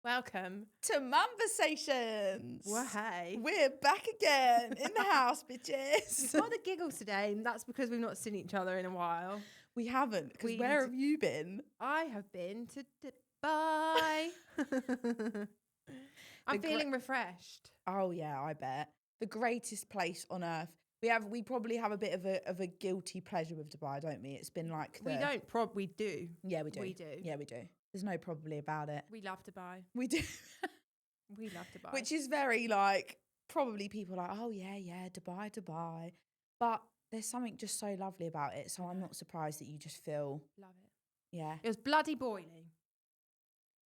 Welcome to Mumversations. Well, hey. We're back again in the house, bitches. We've got the giggles today, and that's because we've not seen each other in a while. We haven't, because where have you been? I have been to Dubai. I'm feeling refreshed. Oh yeah, I bet. The greatest place on earth. We probably have a bit of a guilty pleasure with Dubai, don't we? It's been like we do. Yeah, we do. We do. Yeah, we do. There's no probably about it. We love Dubai. We do. We love Dubai. Which is very like, probably people are like, oh yeah, Dubai. But there's something just so lovely about it. So I'm not surprised that you just feel... Love it. Yeah. It was bloody boiling.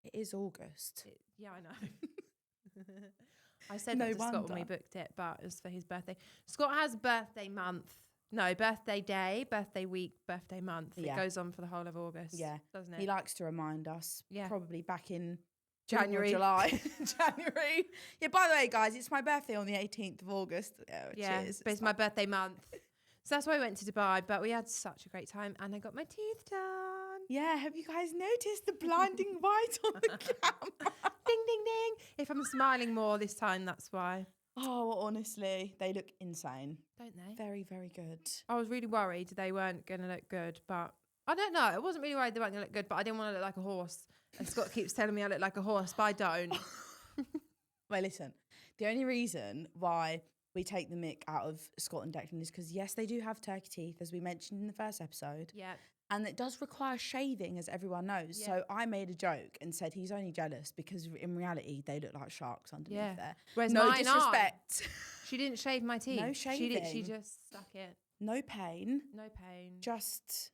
It is August. Yeah, I know. I said that to Scott when we booked it, but it was for his birthday. Scott has birthday month. No, birthday day, birthday week, birthday month. Yeah. It goes on for the whole of August. Yeah. Doesn't it? He likes to remind us. Yeah. Probably back in January. July. January. Yeah, by the way, guys, it's my birthday on the 18th of August. Cheers. But it's my birthday month. So that's why we went to Dubai, but we had such a great time and I got my teeth done. Yeah, have you guys noticed the blinding white on the camera? Ding, ding, ding. If I'm smiling more this time, that's why. Oh, honestly, they look insane. Don't they? Very, very good. I was really worried they weren't going to look good, but I don't know. I wasn't really worried they weren't going to look good, but I didn't want to look like a horse. And Scott keeps telling me I look like a horse, but I don't. Well, listen, the only reason why we take the mick out of Scott and Declan is because, yes, they do have turkey teeth, as we mentioned in the first episode. Yeah. And it does require shaving, as everyone knows. Yeah. So I made a joke and said he's only jealous because in reality, they look like sharks underneath there. Whereas no disrespect. She didn't shave my teeth. No shaving. She just stuck it. No pain. No pain. Just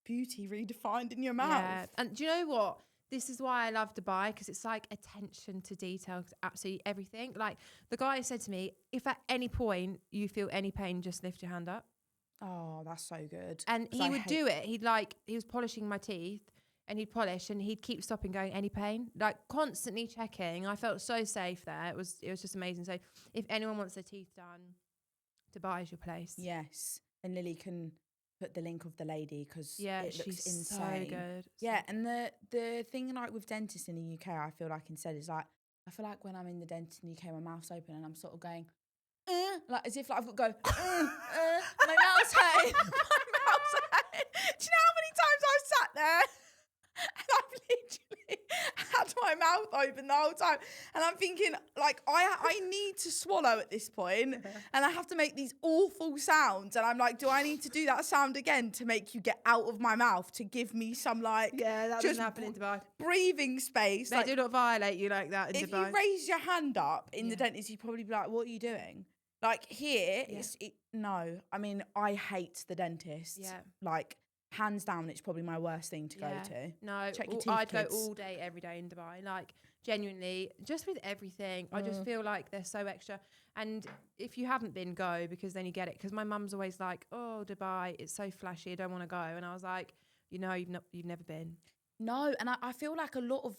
beauty redefined in your mouth. Yeah. And do you know what? This is why I love Dubai, because it's like attention to detail, absolutely everything. Like the guy said to me, if at any point you feel any pain, just lift your hand up. Oh, that's so good. And he would do it. He was polishing my teeth and he'd polish and he'd keep stopping going, any pain? Like constantly checking. I felt so safe there. It was just amazing. So if anyone wants their teeth done, Dubai is your place. Yes. And Lily can put the link of the lady because it looks insane. So good. Yeah. And the thing like with dentists in the UK, I feel like instead is like, I feel like when I'm in the dentist in the UK, my mouth's open and I'm sort of going, like as if like I've got to go, my mouth's hurting. My mouth's hurting. Do you know how many times I've sat there and I've literally had my mouth open the whole time and I'm thinking like I need to swallow at this point and I have to make these awful sounds and I'm like, do I need to do that sound again to make you get out of my mouth to give me some like that doesn't happen in Dubai. Breathing space. They do not violate you like that in Dubai. If you raise your hand up in the dentist, you'd probably be like, what are you doing? Like here, no. I mean, I hate the dentist. Yeah. Like, hands down, it's probably my worst thing to go to. No, check your teeth, I'd go all day, every day in Dubai. Like, genuinely, just with everything, I just feel like they're so extra. And if you haven't been, go, because then you get it. Because my mum's always like, oh, Dubai, it's so flashy, I don't want to go. And I was like, you've never been. No, and I feel like a lot of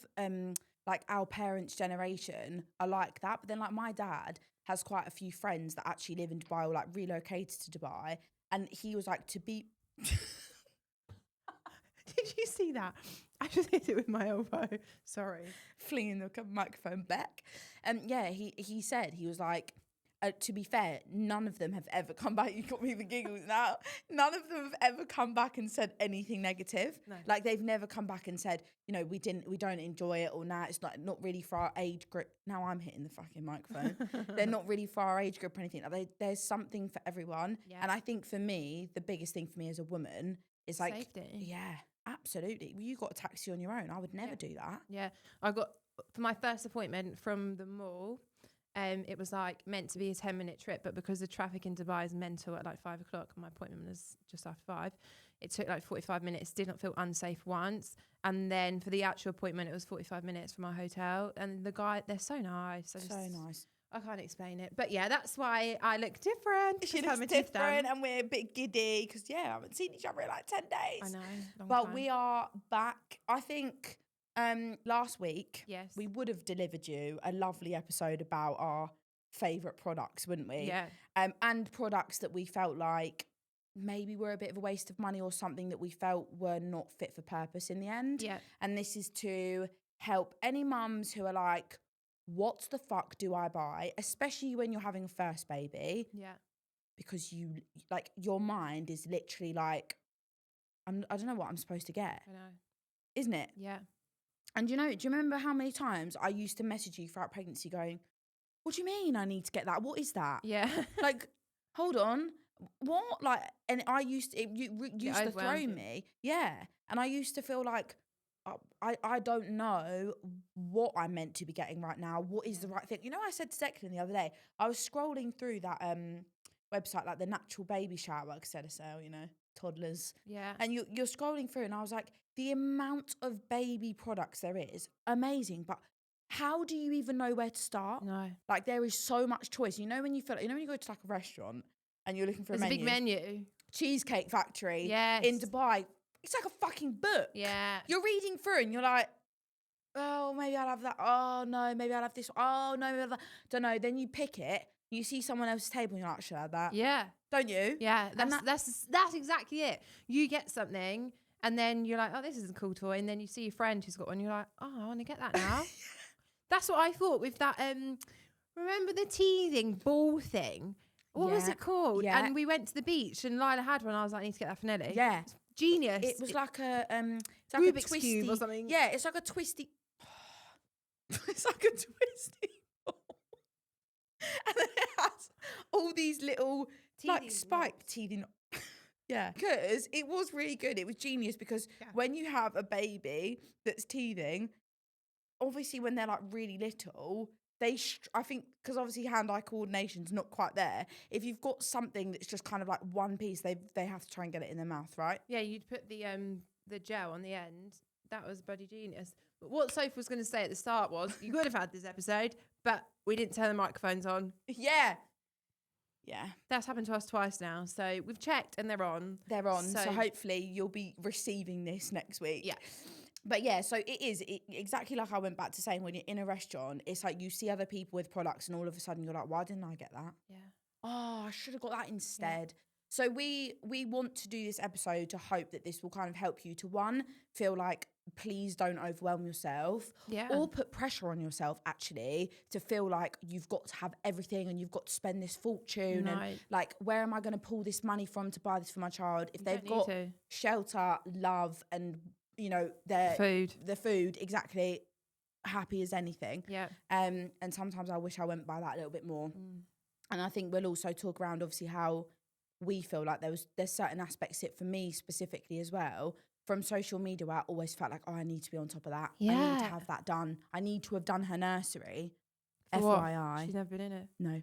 like our parents' generation are like that. But then like my dad has quite a few friends that actually live in Dubai or like relocated to Dubai. And he was like, to be... Did you see that? I just hit it with my elbow. Sorry. Flinging the microphone back. Yeah, he said, he was like, to be fair, none of them have ever come back. You got me the giggles now. None of them have ever come back and said anything negative. No. Like they've never come back and said, we don't enjoy it, or nah, it's not really for our age group. Now I'm hitting the fucking microphone. They're not really for our age group or anything. Like there's something for everyone. Yeah. And I think for me, the biggest thing for me as a woman is like safety. Yeah, absolutely. Well, you got a taxi on your own. I would never do that. Yeah, I got for my first appointment from the mall. It was like meant to be a 10-minute trip, but because the traffic in Dubai is mental at like 5 o'clock, my appointment was just after 5. It took like 45 minutes. Did not feel unsafe once. And then for the actual appointment, it was 45 minutes from our hotel. And the guy, they're so nice. Nice. I can't explain it. But yeah, that's why I look different. She looks different and we're a bit giddy because, I haven't seen each other in like 10 days. I know. But time. We are back. I think last week, yes, we would have delivered you a lovely episode about our favourite products, wouldn't we? Yeah. And products that we felt like maybe were a bit of a waste of money or something that we felt were not fit for purpose in the end. Yeah. And this is to help any mums who are like, what the fuck do I buy? Especially when you're having a first baby. Yeah. Because you, like, your mind is literally like, I don't know what I'm supposed to get. I know. Isn't it? Yeah. And do you remember how many times I used to message you throughout pregnancy going, what do you mean I need to get that? What is that? Yeah. Like, hold on. What? Like, and I used to, used to throw overwhelmed you. me. Yeah. And I used to feel like, I don't know what I'm meant to be getting right now. What is the right thing? You know, I said to Declan the other day, I was scrolling through that website, like the natural baby shower, sale, you know, toddlers. Yeah. And you're scrolling through, and I was like, the amount of baby products there is, amazing. But how do you even know where to start? No. Like, there is so much choice. You know, when you feel like, you know, when you go to like a restaurant and you're looking for There's a a big menu. Cheesecake Factory Yes. in Dubai. It's like a fucking book. Yeah. You're reading through and you're like, oh, maybe I'll have that. Oh, no, maybe I'll have this. Oh, no, maybe I'll have that. Don't know. Then you pick it. You see someone else's table and you're like, should I have that? Yeah. Don't you? Yeah. And That's exactly it. You get something and then you're like, oh, this is a cool toy. And then you see your friend who's got one. You're like, oh, I want to get that now. That's what I thought with that. Remember the teething ball thing? What was it called? Yeah. And we went to the beach and Lila had one. I was like, I need to get that for Nelly. Yeah. Genius. It was like a it's like Rubik's a twisty cube or something. Yeah, it's like a twisty. It's like a twisty ball. And then it has all these little like Teething spike knobs. teething. Yeah, because it was really good. It was genius because Yeah. when you have a baby that's teething, obviously when they're like really little, I think because obviously hand-eye coordination's not quite there. If you've got something that's just kind of like one piece, they have to try and get it in their mouth, right? Yeah, you'd put the gel on the end. That was bloody genius. But what Sophie was going to say at the start was, you could have had this episode, but we didn't turn the microphones on. Yeah. Yeah. That's happened to us twice now. So we've checked and they're on. They're on. So hopefully you'll be receiving this next week. Yeah. But yeah, so it is exactly like I went back to saying, when you're in a restaurant, it's like you see other people with products and all of a sudden you're like, why didn't I get that? Yeah. Oh, I should have got that instead. So we want to do this episode to hope that this will kind of help you to, one, feel like, please don't overwhelm yourself, or put pressure on yourself actually to feel like you've got to have everything and you've got to spend this fortune and like, where am I going to pull this money from to buy this for my child? If they've got shelter, love, and you know the food, exactly, happy as anything. Yeah. And sometimes I wish I went by that a little bit more. And I think we'll also talk around obviously how we feel like there's certain aspects, it for me specifically as well, from social media, where I always felt like, oh, I need to be on top of that. I need to have that done. I need to have done her nursery. For FYI. What? She's never been in it. No.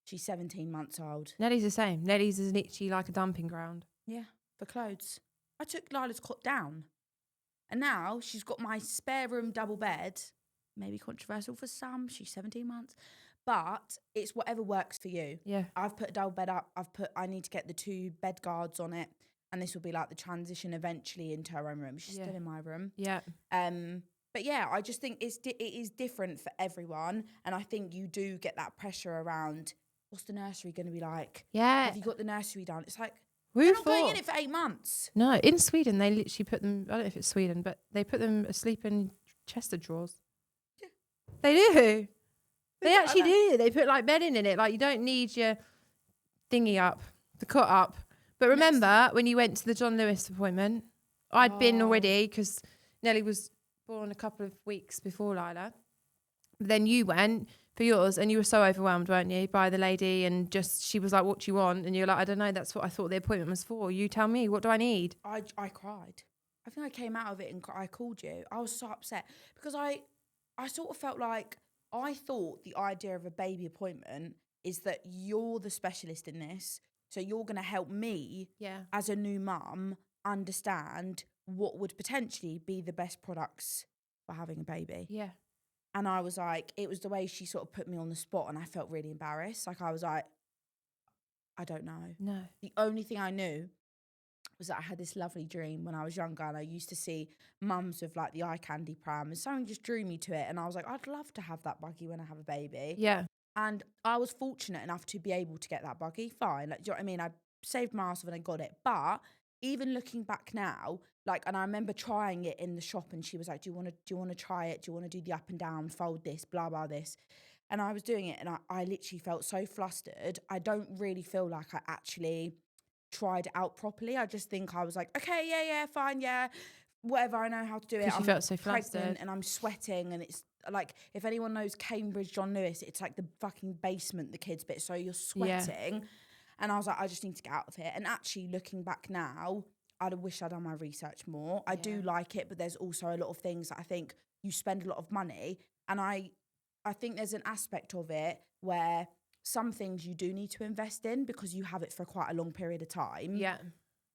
She's 17 months old. Nellie's the same. Nellie's is literally like a dumping ground. Yeah, for clothes. I took Lila's cot down. And now she's got my spare room double bed. Maybe controversial for some. She's 17 months. But it's whatever works for you. Yeah. I've put a double bed up. I need to get the 2 bed guards on it. And this will be like the transition eventually into her own room. She's still in my room. Yeah. But yeah, I just think it is different for everyone. And I think you do get that pressure around, what's the nursery going to be like? Yeah. Have you got the nursery done? It's like, We're not going in it for 8 months. No, in Sweden, they literally put them, I don't know if it's Sweden, but they put them asleep in Chester drawers. Yeah. They do. They actually do. They put like bedding in it. Like, you don't need your thingy up, the cot up. But remember when you went to the John Lewis appointment, I'd been already because Nellie was born a couple of weeks before Lila. But then you went for yours and you were so overwhelmed, weren't you, by the lady, and just she was like, what do you want? And you're like, I don't know, that's what I thought the appointment was for. You tell me, what do I need? I cried. I think I came out of it and I called you. I was so upset because I sort of felt like, I thought the idea of a baby appointment is that you're the specialist in this. So you're going to help me as a new mum understand what would potentially be the best products for having a baby. Yeah. And I was like, it was the way she sort of put me on the spot and I felt really embarrassed. Like, I was like, I don't know. No. The only thing I knew was that I had this lovely dream when I was younger and I used to see mums with like the eye candy pram and something just drew me to it. And I was like, I'd love to have that buggy when I have a baby. Yeah. And I was fortunate enough to be able to get that buggy. Fine. Like, do you know what I mean? I saved my ass and I got it. But even looking back now, like, and I remember trying it in the shop, and she was like, do you want to try it? Do you want to do the up and down, fold this, blah, blah, this? And I was doing it, and I literally felt so flustered. I don't really feel like I actually tried it out properly. I just think I was like, okay, yeah, fine, yeah, whatever, I know how to do it. Because you felt so pregnant flustered. and I'm sweating, and it's like, if anyone knows Cambridge John Lewis, it's like the fucking basement, the kids bit, so you're sweating. And I was like, I just need to get out of here. And actually, looking back now, I'd wish I'd done my research more. I do like it, but there's also a lot of things that I think you spend a lot of money, and I think there's an aspect of it where some things you do need to invest in because you have it for quite a long period of time. Yeah.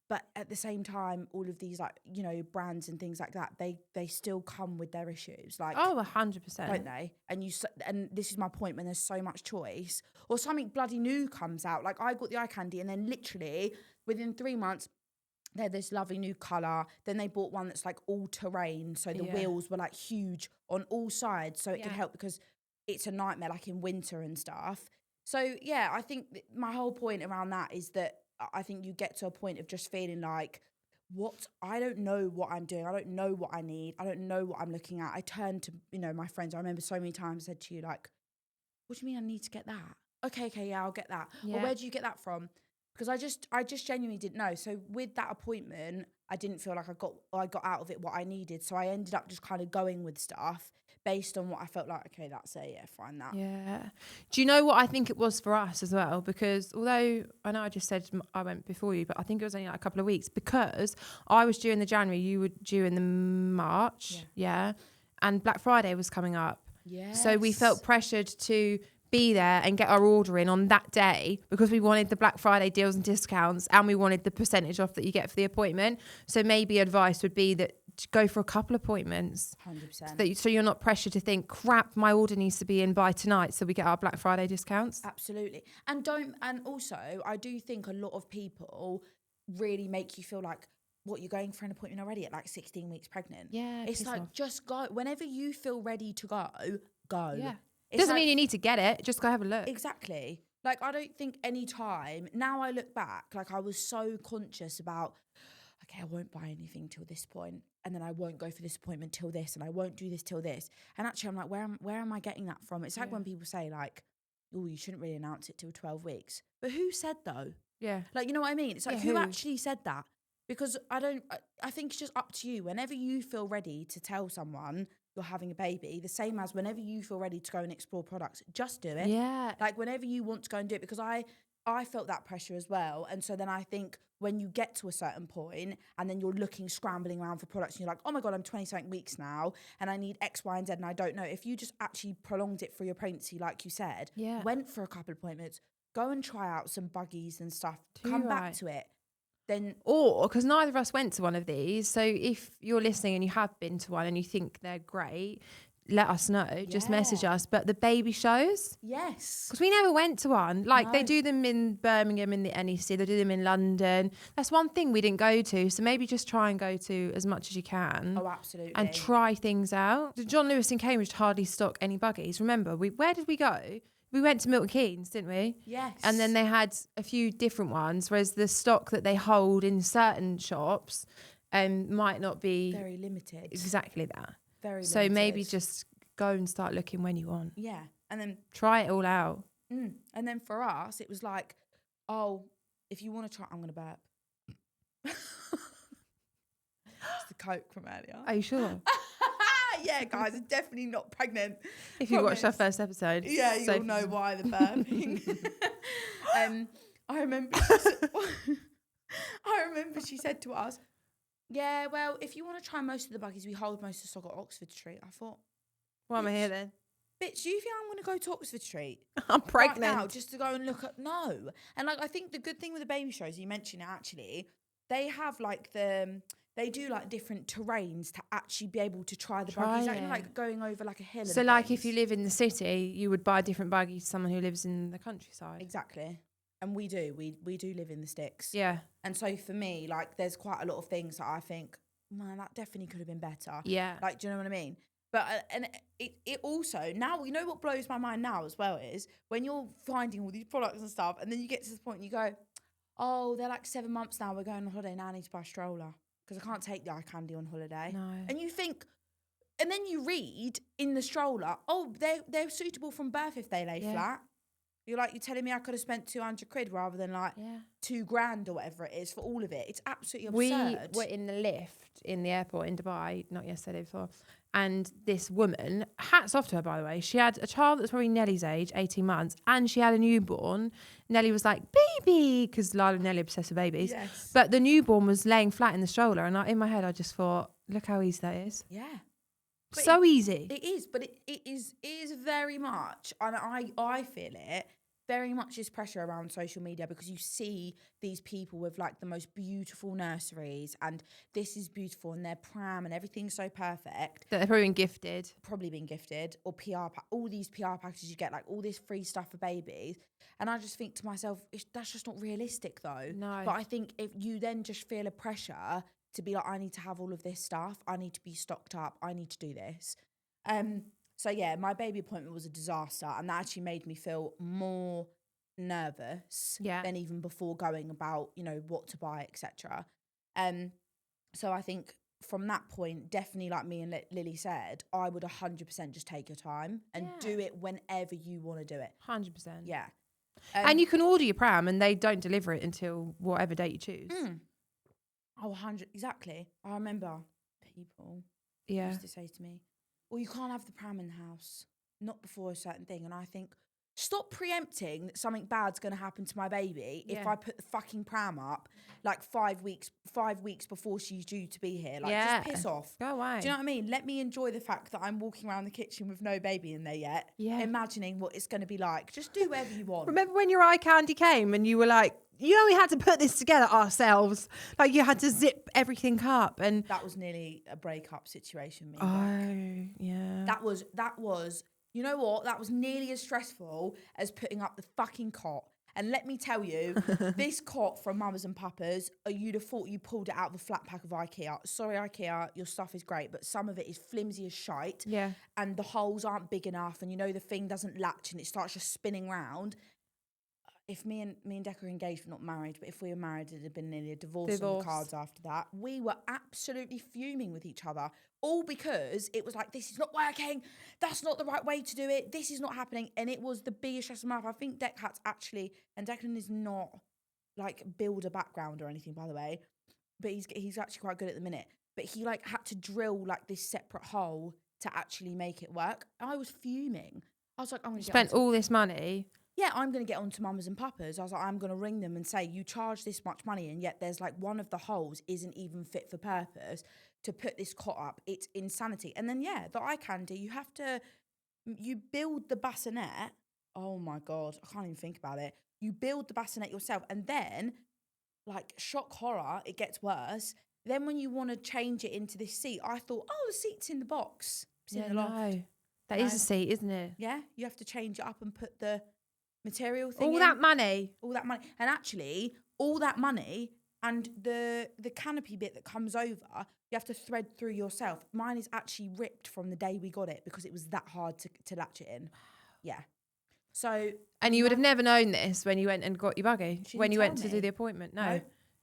But at the same time, all of these, like, you know, brands and things like that, they still come with their issues. Like, 100%. don't they? And this is my point, when there's so much choice, or something bloody new comes out. Like, I got the eye candy, and then literally within 3 months, they're this lovely new colour. Then they bought one that's like all terrain, so the wheels were like huge on all sides, so it could help, because it's a nightmare like in winter and stuff. So yeah, I think my whole point around that is that I think you get to a point of just feeling like, I don't know what I'm doing. I don't know what I need. I don't know what I'm looking at. I turned to, you know, my friends. I remember so many times said to you, like, what do you mean I need to get that? Okay, yeah, I'll get that. Yeah. Or where do you get that from? Because I just genuinely didn't know. So with that appointment, I didn't feel like I got out of it what I needed. So I ended up just kind of going with stuff based on what I felt like, okay, that's it, yeah, fine, that. Yeah. Do you know what I think it was for us as well? Because although I know I just said I went before you, but I think it was only like a couple of weeks, because I was due in the January, you were due in the March. Yeah. And Black Friday was coming up. Yeah. So we felt pressured to be there and get our order in on that day, because we wanted the Black Friday deals and discounts, and we wanted the percentage off that you get for the appointment. So maybe advice would be that to go for a couple appointments. 100%. So you're not pressured to think, crap, my order needs to be in by tonight so we get our Black Friday discounts. Absolutely. And also I do think a lot of people really make you feel like, what, you're going for an appointment already at like 16 weeks pregnant? Yeah. It's like, just go. Whenever you feel ready to go. Yeah. It doesn't mean you need to get it. Just go have a look. Exactly. Like, I don't think any time, now I look back, like, I was so conscious about, okay, I won't buy anything till this point, and then I won't go for this appointment till this, and I won't do this till this. And actually, I'm like, where am I getting that from? It's like when people say, like, oh, you shouldn't really announce it till 12 weeks. But who said, though? Yeah. Like, you know what I mean? It's like, who actually said that? Because I think it's just up to you. Whenever you feel ready to tell someone you're having a baby, the same as whenever you feel ready to go and explore products, just do it. Yeah. Like, whenever you want to go and do it, because I felt that pressure as well. And so then I think when you get to a certain point and then you're scrambling around for products, and you're like, oh my God, I'm 20-something weeks now and I need X, Y, and Z and I don't know. If you just actually prolonged it for your pregnancy, like you said, went for a couple of appointments, go and try out some buggies and stuff, come back to it. Then, or because neither of us went to one of these, so if you're listening and you have been to one and you think they're great, let us know. Just message us. But the baby shows, yes, because we never went to one. Like, they do them in Birmingham in the NEC, they do them in London. That's one thing we didn't go to, so maybe just try and go to as much as you can. Oh, absolutely. And try things out. John Lewis in Cambridge hardly stock any buggies. Remember, where did we go? We went to Milton Keynes, didn't we? Yes. And then they had a few different ones, whereas the stock that they hold in certain shops might not be... very limited. Exactly that. Very so limited. Maybe just go and start looking when you want. Yeah. And then... try it all out. And then for us, it was like, oh, if you want to try... I'm going to burp. It's the Coke from earlier. Are you sure? Yeah, guys, I'm definitely not pregnant. If you watched our first episode. Yeah, you'll know why the burping. I remember she said to us, yeah, well, if you want to try most of the buggies, we hold most of the stock at Oxford Street. I thought, why am I here then? Bitch, do you think I'm going to go to Oxford Street? I'm pregnant. Right now, just to go and look at... No. And, like, I think the good thing with the baby shows, you mentioned it actually, they have, like, they do like different terrains to actually be able to try the buggies. Like going over like a hill. So like if you live in the city, you would buy a different buggy to someone who lives in the countryside. Exactly. And we do. We do live in the sticks. Yeah. And so for me, like, there's quite a lot of things that I think, man, that definitely could have been better. Yeah. Like, do you know what I mean? But and it also, now, you know what blows my mind now as well is when you're finding all these products and stuff, and then you get to the point and you go, oh, they're like 7 months now, we're going on holiday, now I need to buy a stroller. because I can't take the eye candy on holiday. No. And you think, and then you read in the stroller, oh, they're suitable from birth if they lay flat. You're telling me I could have spent 200 quid rather than like $2,000 or whatever it is for all of it. It's absolutely absurd. We were in the lift in the airport in Dubai, not yesterday, before. And this woman, hats off to her, by the way, she had a child that was probably Nellie's age, 18 months, and she had a newborn. Nellie was like, baby, because Lila and Nellie are obsessed with babies. Yes. But the newborn was laying flat in the stroller. And in my head, I just thought, look how easy that is. Yeah. But so easy. It is, but it is very much, and I feel it, very much is pressure around social media because you see these people with like the most beautiful nurseries and this is beautiful and their pram and everything's so perfect. That they've probably been gifted. Or all these PR packages you get, like all this free stuff for babies. And I just think to myself, that's just not realistic though. No. But I think if you then just feel a pressure to be like, I need to have all of this stuff. I need to be stocked up. I need to do this. So yeah, my baby appointment was a disaster, and that actually made me feel more nervous than even before going about, what to buy, etc. So I think from that point, definitely like me and Lily said, I would 100% just take your time and do it whenever you want to do it. 100%. Yeah. And you can order your pram and they don't deliver it until whatever date you choose. Oh, 100, exactly. I remember people used to say to me, well, you can't have the pram in the house, not before a certain thing. And I think, stop preempting that something bad's going to happen to my baby if I put the fucking pram up like 5 weeks before she's due to be here. Just piss off. Go away. Do you know what I mean? Let me enjoy the fact that I'm walking around the kitchen with no baby in there yet, imagining what it's going to be like. Just do whatever you want. Remember when your eye candy came and you were like, we had to put this together ourselves. Like you had to zip everything up, and that was nearly a breakup situation. Yeah. That was. You know what? That was nearly as stressful as putting up the fucking cot. And let me tell you, this cot from Mamas and Papas, you'd have thought you pulled it out of a flat pack of IKEA. Sorry, IKEA, your stuff is great, but some of it is flimsy as shite. Yeah. And the holes aren't big enough, and the thing doesn't latch and it starts just spinning round. If me and Decca were engaged, we're not married, but if we were married, it'd have been nearly a divorce on the cards after that. We were absolutely fuming with each other, all because it was like, this is not working, that's not the right way to do it, this is not happening, and it was the biggest stress of my life. I think Declan's actually, and Declan is not like builder background or anything, by the way, but he's actually quite good at the minute, but he like had to drill like this separate hole to actually make it work. I was fuming. I was like, I'm going to spent all this money. Yeah, I'm going to get onto Mamas and Papas. I was like, I'm going to ring them and say, you charge this much money, and yet there's like one of the holes isn't even fit for purpose to put this cot up. It's insanity. And then, the eye candy, you build the bassinet. Oh my God, I can't even think about it. You build the bassinet yourself, and then, like, shock horror, it gets worse. Then when you want to change it into this seat, I thought, the seat's in the box. It's in the loft. No. That is a seat, isn't it? Yeah, you have to change it up and put the material thing all in. that money, and actually all that money and the canopy bit that comes over, you have to thread through yourself. Mine is actually ripped from the day we got it because it was that hard to latch it in. So and you would have never known this when you went and got your buggy, when you went to do the appointment. No.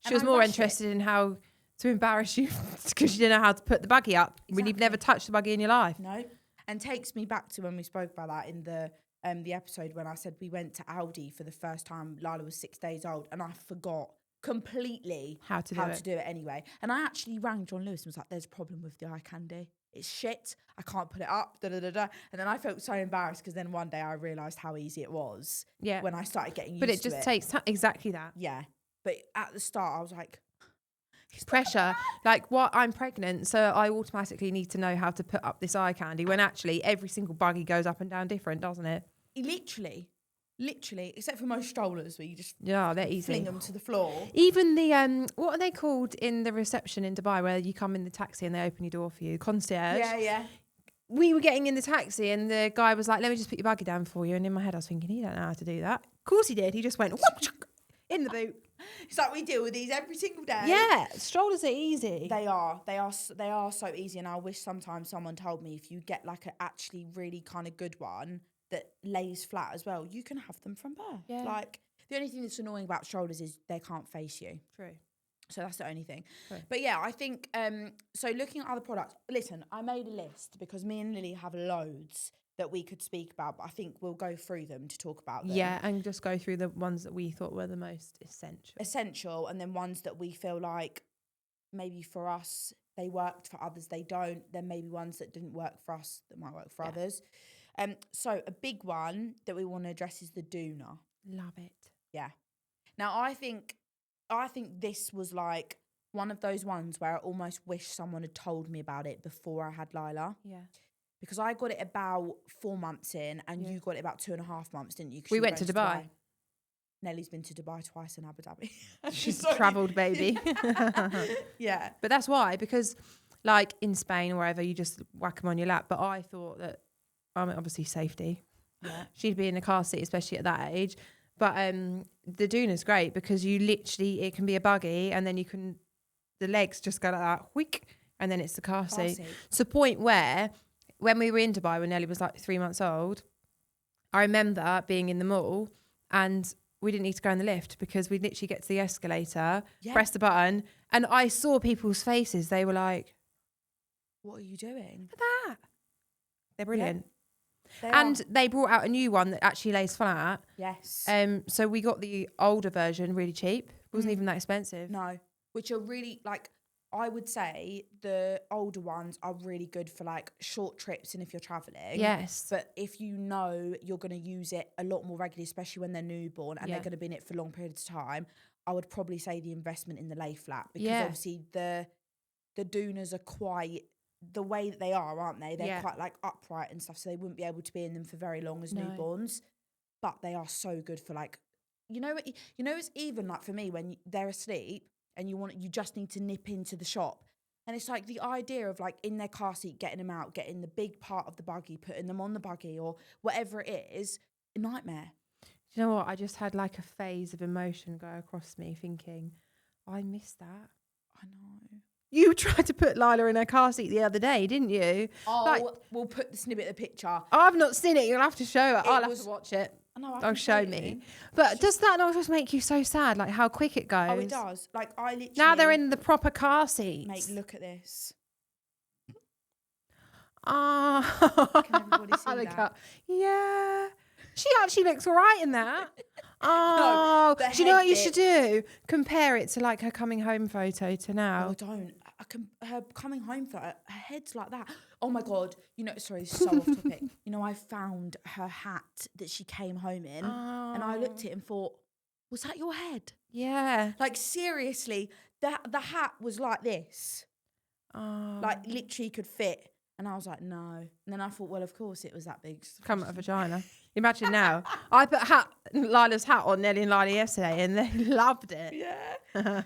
She was more interested in how to embarrass you because you didn't know how to put the buggy up when you've never touched the buggy in your life. No. And takes me back to when we spoke about that in the episode when I said we went to Aldi for the first time. Lila was 6 days old, and I forgot completely how to do it anyway. And I actually rang John Lewis and was like, "There's a problem with the eye candy. It's shit. I can't put it up." And then I felt so embarrassed because then one day I realised how easy it was. Yeah. When I started getting used to it. But it just takes exactly that. Yeah. But at the start, I was like, pressure, like what, I'm pregnant, so I automatically need to know how to put up this eye candy, when actually every single buggy goes up and down different, doesn't it? Literally, except for most strollers where you just they're easy, fling them to the floor. Even the what are they called in the reception in Dubai where you come in the taxi and they open your door for you, concierge? Yeah. We were getting in the taxi and the guy was like, "Let me just put your buggy down for you," and in my head I was thinking, he don't know how to do that. Of course he did. He just went in the boot. It's like we deal with these every single day. Yeah, strollers are easy. They are so easy, and I wish sometimes someone told me if you get like a actually really kind of good one that lays flat as well, you can have them from birth. Yeah. Like the only thing that's annoying about strollers is they can't face you. True. So that's the only thing. Okay. But yeah, I think, so looking at other products, listen, I made a list because me and Lily have loads that we could speak about, but I think we'll go through them to talk about them. Yeah, and just go through the ones that we thought were the most essential. And then ones that we feel like maybe for us, they worked, for others they don't. Then maybe ones that didn't work for us that might work for others. So a big one that we want to address is the doona. Love it. Yeah. Now I think this was like one of those ones where I almost wish someone had told me about it before I had Lila. Yeah. Because I got it about 4 months in, and you got it about 2.5 months, didn't you? 'Cause We you went to Dubai. Nelly's been to Dubai twice and Abu Dhabi. She's a travelled baby. Yeah. But that's why, because like in Spain or wherever, you just whack them on your lap. But I thought that, obviously safety. Yeah. She'd be in a car seat, especially at that age. But the doona's great because you literally, it can be a buggy and then the legs just go like that, whick, and then it's the car seat. To the point where, when we were in Dubai, when Nelly was like 3 months old, I remember being in the mall and we didn't need to go in the lift because we'd literally get to the escalator, press the button, and I saw people's faces. They were like, "What are you doing?" Look at that. They're brilliant. Yeah, they brought out a new one that actually lays flat. Yes. So we got the older version really cheap. It wasn't even that expensive. No. Which are really, like, I would say the older ones are really good for like short trips and if you're traveling. Yes. But if you know you're going to use it a lot more regularly, especially when they're newborn and they're going to be in it for long periods of time, I would probably say the investment in the lay flat, because obviously the doonas are quite the way that they are, aren't they? They're quite like upright and stuff, so they wouldn't be able to be in them for very long as newborns. But they are so good for like, it's even like for me when they're asleep and you just need to nip into the shop. And it's like the idea of like in their car seat, getting them out, getting the big part of the buggy, putting them on the buggy or whatever it is, a nightmare. Do you know what? I just had like a phase of emotion go across me thinking, I miss that. I know. You tried to put Lila in her car seat the other day, didn't you? Oh, we'll put the snippet of the picture. I've not seen it. You'll have to show it. I'll have to watch it. No, show me. But does that not just make you so sad? Like how quick it goes? Oh, it does. Like I literally. Now they're in the proper car seats. Mate, look at this. Ah. Can everybody see that? Yeah. She actually looks all right in that. Oh, no, do you know what you should do? Compare it to like her coming home photo to now. Oh, don't. Her coming home photo, her head's like that. Oh my God. Sorry, this is so off topic. I found her hat that she came home in and I looked at it and thought, was that your head? Yeah. Like seriously, the hat was like this. Like literally could fit. And I was like, no. And then I thought, well, of course it was that big. Come out of a vagina. Imagine now. I put Lila's hat on Nelly and Lila yesterday and they loved it. Yeah.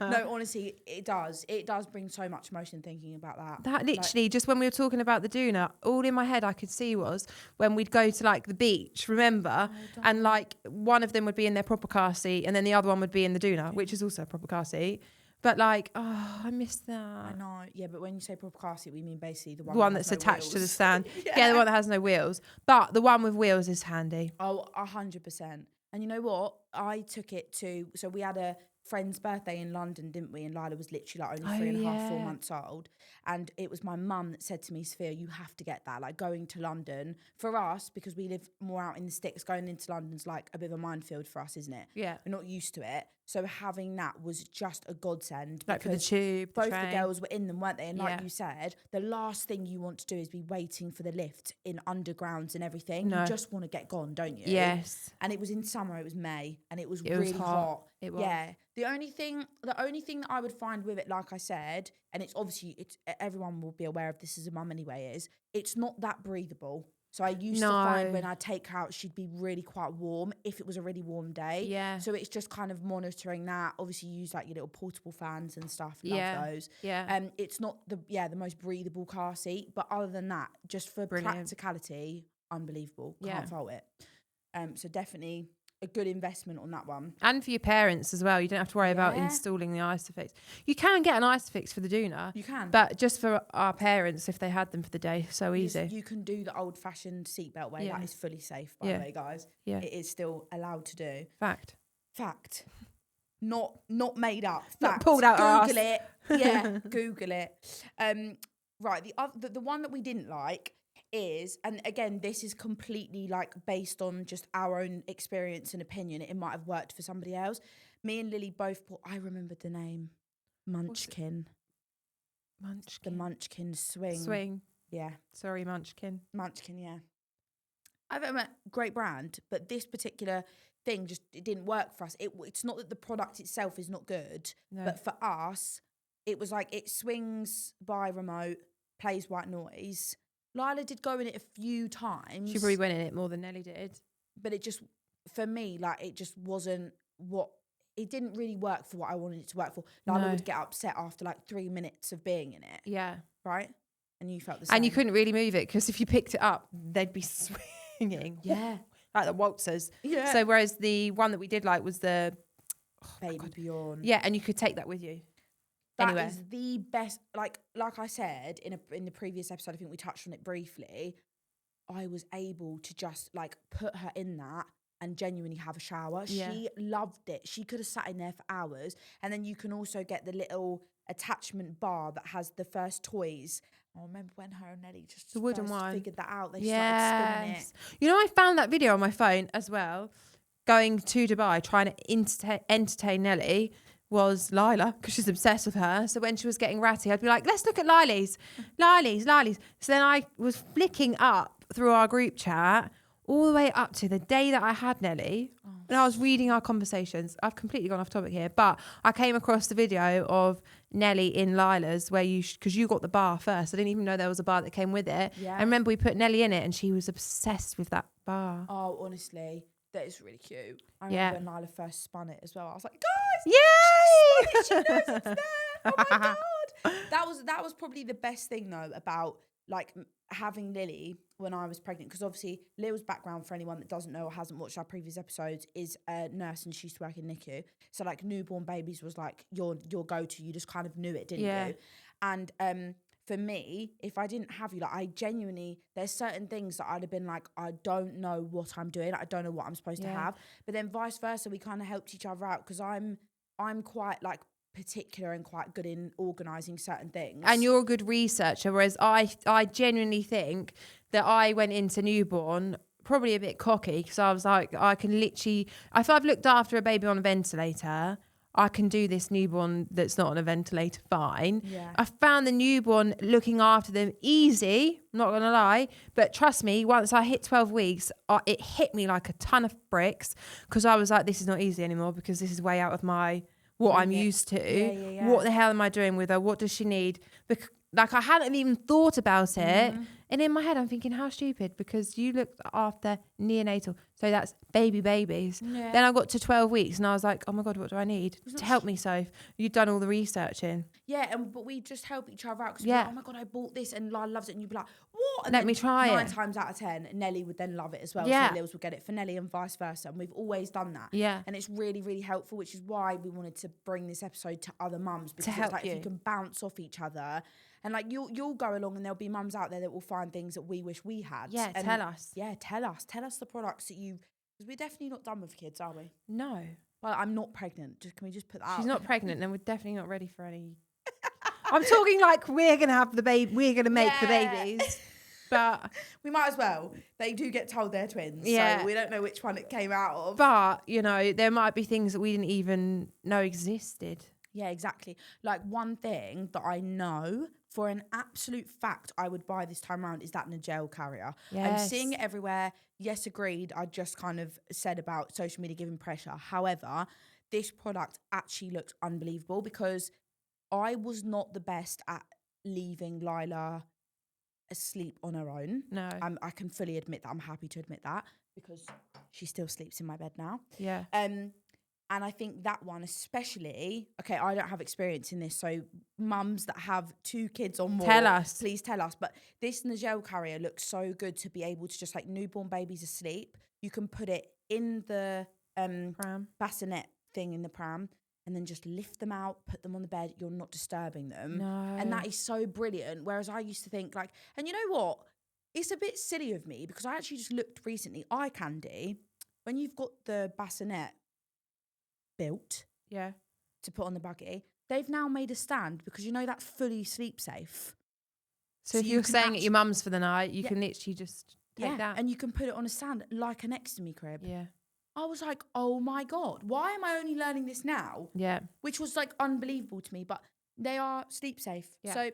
No, honestly, it does. It does bring so much emotion thinking about that. That literally, just when we were talking about the doona, all in my head I could see was when we'd go to like the beach, remember? And like one of them would be in their proper car seat and then the other one would be in the doona, which is also a proper car seat. But like, I miss that. I know, yeah, but when you say proper car seat, we mean basically the one that's attached to the stand. Yeah, the one that has no wheels. But the one with wheels is handy. Oh, 100%. And you know what? I took it to, so we had a friend's birthday in London, didn't we? And Lila was literally like only 3.5, 4 months old. And it was my mum that said to me, Sophia, you have to get that. Like going to London for us, because we live more out in the sticks, going into London's like a bit of a minefield for us, isn't it? Yeah. We're not used to it. So having that was just a godsend. Like for the tube, both the girls were in them, weren't they? And like you said, the last thing you want to do is be waiting for the lift in undergrounds and everything. No. You just want to get gone, don't you? Yes. And it was in summer, it was May, and it was really hot. It was. Yeah. The only thing that I would find with it, like I said, and it's obviously everyone will be aware of this as a mum anyway, is it's not that breathable. So I used to find when I take her out, she'd be really quite warm if it was a really warm day. Yeah. So it's just kind of monitoring that. Obviously, you use like your little portable fans and stuff. Love those. Yeah. It's not the most breathable car seat, but other than that, just for practicality, unbelievable. Can't fault it. So definitely a good investment on that one. And for your parents as well. You don't have to worry about installing the Isofix. You can get an Isofix for the doona. You can. But just for our parents, if they had them for the day, so easy. You can do the old-fashioned seatbelt way. That is fully safe, by the way, guys. Yeah. It is still allowed to do. Fact. not made up. Not Facts. pulled out our Google arse. it. Yeah, Google it. Right. The one that we didn't like is, and again, this is completely like based on just our own experience and opinion. It might have worked for somebody else. Me and Lily both I remembered the name. Munchkin. The Munchkin swing. Swing. Yeah. Sorry, Munchkin. Munchkin, yeah. I've ever met great brand, but this particular thing it didn't work for us. It's not that the product itself is not good, but for us, it was like it swings by remote, plays white noise. Lila did go in it a few times. She probably went in it more than Nelly did. But it just, for me, like it just wasn't it didn't really work for what I wanted it to work for. Lila would get upset after like 3 minutes of being in it. Yeah. Right? And you felt the same. And you couldn't really move it because if you picked it up, they'd be swinging. Yeah. Like the waltzers. Yeah. So whereas the one that we did like was the Baby Bjorn. Yeah, and you could take that with you. That is the best. Like I said in the previous episode, I think we touched on it briefly. I was able to just like put her in that and genuinely have a shower. Yeah. She loved it. She could have sat in there for hours. And then you can also get the little attachment bar that has the first toys. I remember when her and Nelly just the wooden one figured that out. They started spinning it. You know, I found that video on my phone as well. Going to Dubai, trying to entertain Nelly was Lila, because she's obsessed with her. So when she was getting ratty, I'd be like, let's look at Lily's. So then I was flicking up through our group chat all the way up to the day that I had Nelly. And I was reading our conversations. I've completely gone off topic here, but I came across the video of Nelly in Lila's where because you got the bar first. I didn't even know there was a bar that came with it. Yeah. And remember we put Nelly in it and she was obsessed with that bar. Oh, honestly, that is really cute. I remember when Lila first spun it as well. I was like, guys, yay! She knows it's there. Oh my God. That was probably the best thing though about like having Lily when I was pregnant, because obviously Lil's background, for anyone that doesn't know or hasn't watched our previous episodes, is a nurse and she used to work in NICU. So like newborn babies was like your go-to. You just kind of knew it, didn't you? And for me, if I didn't have you, like I genuinely, there's certain things that I'd have been like, I don't know what I'm doing. I don't know what I'm supposed to have. But then vice versa, we kind of helped each other out because I'm quite like particular and quite good in organising certain things. And you're a good researcher, whereas I genuinely think that I went into newborn probably a bit cocky because I was like, I can literally, if I've looked after a baby on a ventilator, I can do this newborn that's not on a ventilator fine. Yeah. I found the newborn looking after them easy, not gonna lie, but trust me, once I hit 12 weeks, it hit me like a ton of bricks because I was like, this is not easy anymore because this is way out of what I'm used to. What the hell am I doing with her? What does she need? Like I hadn't even thought about it. And in my head, I'm thinking, how stupid, because you looked after neonatal. So that's babies. Yeah. Then I got to 12 weeks and I was like, oh my God, what do I need to help me, Soph? You've done all the researching. Yeah, but we just help each other out because we're like, oh my God, I bought this and Lila loves it. And you'd be like, what? And let me try 9 times out of 10, Nelly would then love it as well. Yeah. So Lils would get it for Nelly and vice versa. And we've always done that. Yeah. And it's really, really helpful, which is why we wanted to bring this episode to other mums. Because it's like if you can bounce off each other. And like you'll go along and there'll be mums out there that will find things that we wish we had. Yeah, and tell us. Yeah, tell us the products that you, because we're definitely not done with kids, are we? No. Well, I'm not pregnant. Can we just put that out? She's not pregnant and we're definitely not ready for any. I'm talking like we're going to have the baby, we're going to make the babies. But we might as well. They do get told they're twins. Yeah. So we don't know which one it came out of. But, you know, there might be things that we didn't even know existed. Yeah, exactly. Like one thing that I know for an absolute fact I would buy this time around is that gel carrier. Yes. I'm seeing it everywhere. Yes, agreed. I just kind of said about social media giving pressure. However, this product actually looks unbelievable because I was not the best at leaving Lila asleep on her own. No. I can fully admit that. I'm happy to admit that because she still sleeps in my bed now. Yeah. And I think that one especially, okay, I don't have experience in this, so mums that have 2 kids or more, please tell us. But this gel carrier looks so good to be able to just like newborn babies asleep. You can put it in the bassinet thing in the pram and then just lift them out, put them on the bed. You're not disturbing them. No. And that is so brilliant. Whereas I used to think like, and you know what? It's a bit silly of me because I actually just looked recently, eye candy, when you've got the bassinet built, Yeah. to put on the buggy. They've now made a stand because that's fully sleep safe. So if you you're can staying at your mum's for the night, you Yeah. can literally just take that. And you can put it on a stand like an ectomy crib. Yeah. I was like, oh my God, why am I only learning this now? Yeah. Which was like unbelievable to me, but they are sleep safe. Yeah. So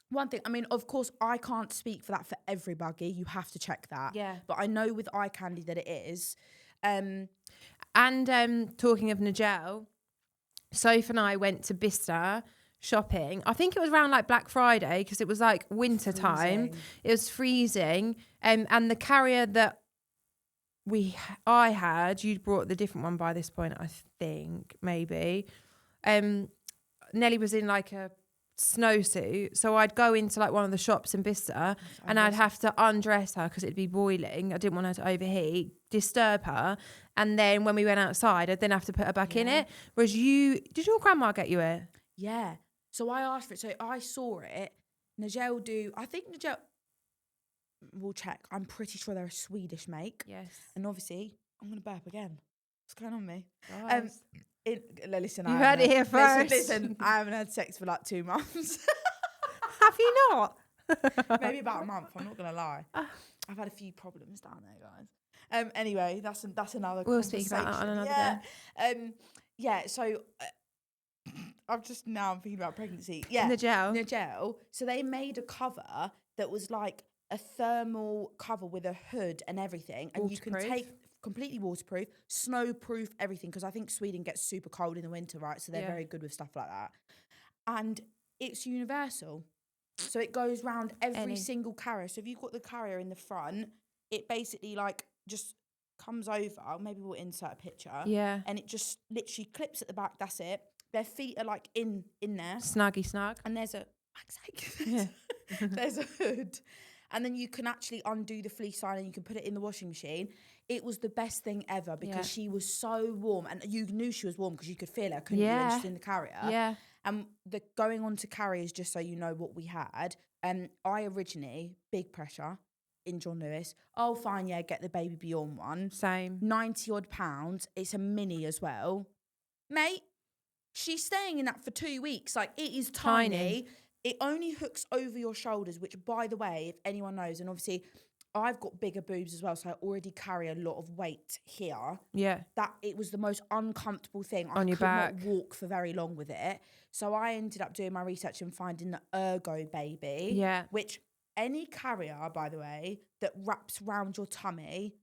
one thing, I mean, of course, I can't speak for that for every buggy. You have to check that. Yeah. But I know with eye candy that it is. And talking of Nigel, Soph and I went to Bicester shopping. I think it was around like Black Friday because it was like winter time. It was freezing. And the carrier that I had, you'd brought the different one by this point, I think, maybe. Nelly was in like a snowsuit, so I'd go into like one of the shops in Bicester and I'd have to undress her because it'd be boiling. I didn't want her to overheat, disturb her, and then when we went outside I'd then have to put her back in it. Whereas did your grandma get you it? Yeah, so I asked for it, so I saw it. I think Nigel, we'll check, I'm pretty sure they're a Swedish make. Yes. And obviously I'm gonna burp again. What's going on with me? Listen, you heard it here first. Listen, I haven't had sex for like 2 months. Have you not? Maybe about a month. I'm not gonna lie. I've had a few problems down there, guys. Anyway, that's another. We'll speak about that on another day. So I'm thinking about pregnancy. Yeah, Nigel. So they made a cover that was like a thermal cover with a hood and everything, and you can take. Completely waterproof, snowproof, everything, because I think Sweden gets super cold in the winter, right? So they're very good with stuff like that. And it's universal. So it goes round every single carrier. So if you've got the carrier in the front, it basically like just comes over. Maybe we'll insert a picture. Yeah. And it just literally clips at the back. That's it. Their feet are like in there. Snuggy snug. And there's there's a hood. And then you can actually undo the fleece line and you can put it in the washing machine. It was the best thing ever because she was so warm. And you knew she was warm because you could feel her, couldn't you, when she's in the carrier? Yeah. And going on to carriers, just so you know what we had, I originally, big pressure in John Lewis. Oh, fine, yeah, get the Baby Beyond one. Same. 90 odd pounds. It's a mini as well. Mate, she's staying in that for 2 weeks. Like, it is tiny. It only hooks over your shoulders, which, by the way, if anyone knows, and obviously I've got bigger boobs as well, so I already carry a lot of weight here. Yeah. That it was the most uncomfortable thing. On your back. I could not walk for very long with it. So I ended up doing my research and finding the Ergo Baby. Yeah. Which any carrier, by the way, that wraps round your tummy,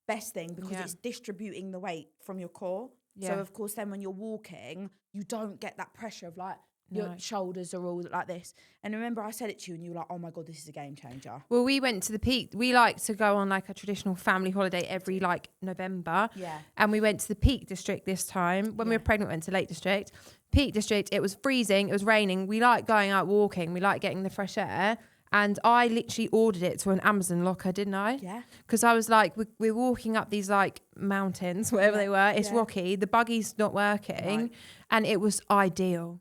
best thing, because it's distributing the weight from your core. Yeah. So, of course, then when you're walking, you don't get that pressure of like, your shoulders are all like this. And remember I said it to you and you were like, oh my God, this is a game changer. Well, we went to the Peak. We like to go on like a traditional family holiday every like November. Yeah. And we went to the Peak District this time. When we were pregnant, we went to Lake District. Peak District, it was freezing. It was raining. We like going out walking. We like getting the fresh air. And I literally ordered it to an Amazon locker, didn't I? Yeah. Because I was like, we're walking up these like mountains, whatever they were. It's rocky. The buggy's not working. Right. And it was ideal.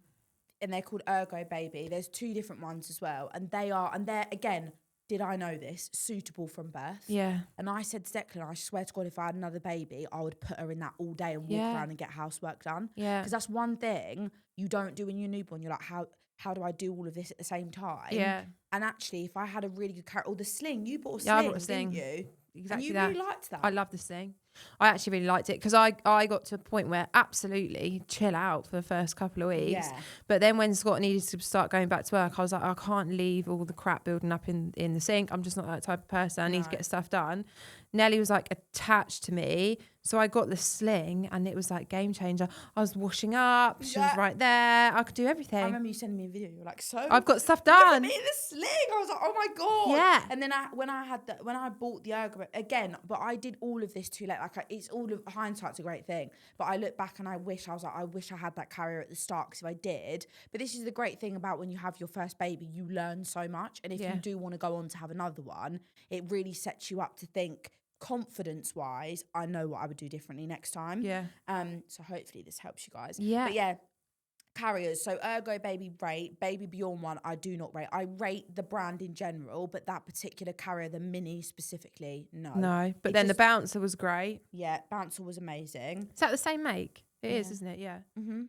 And they're called Ergo Baby. There's 2 different ones as well. And they're, again, did I know this, suitable from birth. Yeah. And I said to Declan, I swear to God, if I had another baby, I would put her in that all day and walk around and get housework done. Yeah. Because that's one thing you don't do when you're newborn. You're like, how do I do all of this at the same time? Yeah. And actually, if I had a really good carrot, or the sling, you bought a sling, I bought a sling. Didn't you? Exactly. And you really liked that. I love the sling. I actually really liked it because I got to a point where absolutely chill out for the first couple of weeks. Yeah. But then when Scott needed to start going back to work, I was like, I can't leave all the crap building up in the sink. I'm just not that type of person. I need to get stuff done. Nelly was like attached to me. So I got the sling and it was like game changer. I was washing up. She was right there. I could do everything. I remember you sending me a video. You were like, so I've got stuff done. Look at me in the sling. I was like, oh my God. Yeah. And then when I bought the Ergo, again, but I did all of this too late. Like it's all of hindsight's a great thing. But I look back and I wish I had that carrier at the start, because if I did. But this is the great thing about when you have your first baby, you learn so much. And if you do want to go on to have another one, it really sets you up to think, confidence wise, I know what I would do differently next time. Yeah. So hopefully this helps you guys. Yeah. But yeah, carriers. So Ergo Baby rate, Baby Beyond one, I do not rate. I rate the brand in general, but that particular carrier, the mini specifically, no. No. But then the bouncer was great. Yeah, bouncer was amazing. Is that the same make? It is, isn't it? Yeah. Mm-hmm.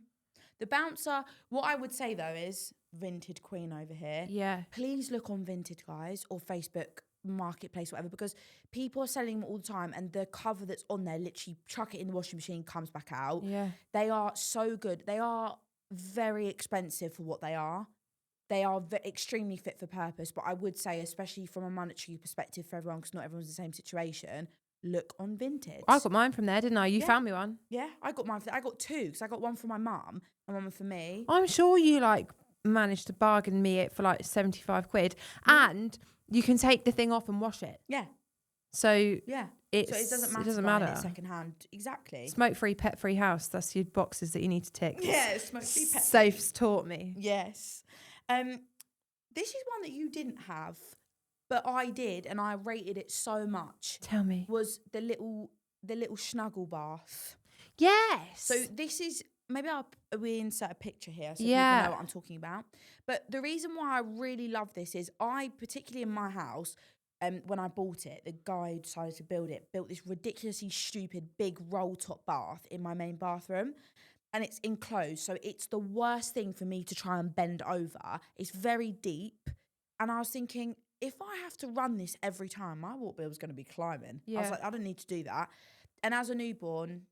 The bouncer, what I would say though is, Vinted Queen over here. Yeah. Please look on Vinted, guys, or Facebook Marketplace, whatever, because people are selling them all the time, and the cover that's on there, literally chuck it in the washing machine, comes back out. Yeah. They are so good. They are very expensive for what they are. They are extremely fit for purpose, but I would say, especially from a monetary perspective for everyone, because not everyone's in the same situation, look on Vinted. I got mine from there, didn't I? You found me one. Yeah, I got mine. I got two, because I got one for my mum and one for me. I'm sure you managed to bargain me it for 75 quid, and you can take the thing off and wash it. Yeah. So yeah, it doesn't matter. Buying it secondhand. Exactly. Smoke-free, pet-free house. That's your boxes that you need to tick. Yeah, smoke-free, pet-free. Safe's taught me. Yes. This is one that you didn't have, but I did, and I rated it so much. Tell me. Was the little snuggle bath. Yes. So this is, maybe we insert a picture here so people know what I'm talking about. But the reason why I really love this is particularly in my house, when I bought it, the guy who decided to built this ridiculously stupid big roll top bath in my main bathroom. And it's enclosed, so it's the worst thing for me to try and bend over. It's very deep. And I was thinking, if I have to run this every time, my water bill is going to be climbing. I was like, I don't need to do that. And as a newborn,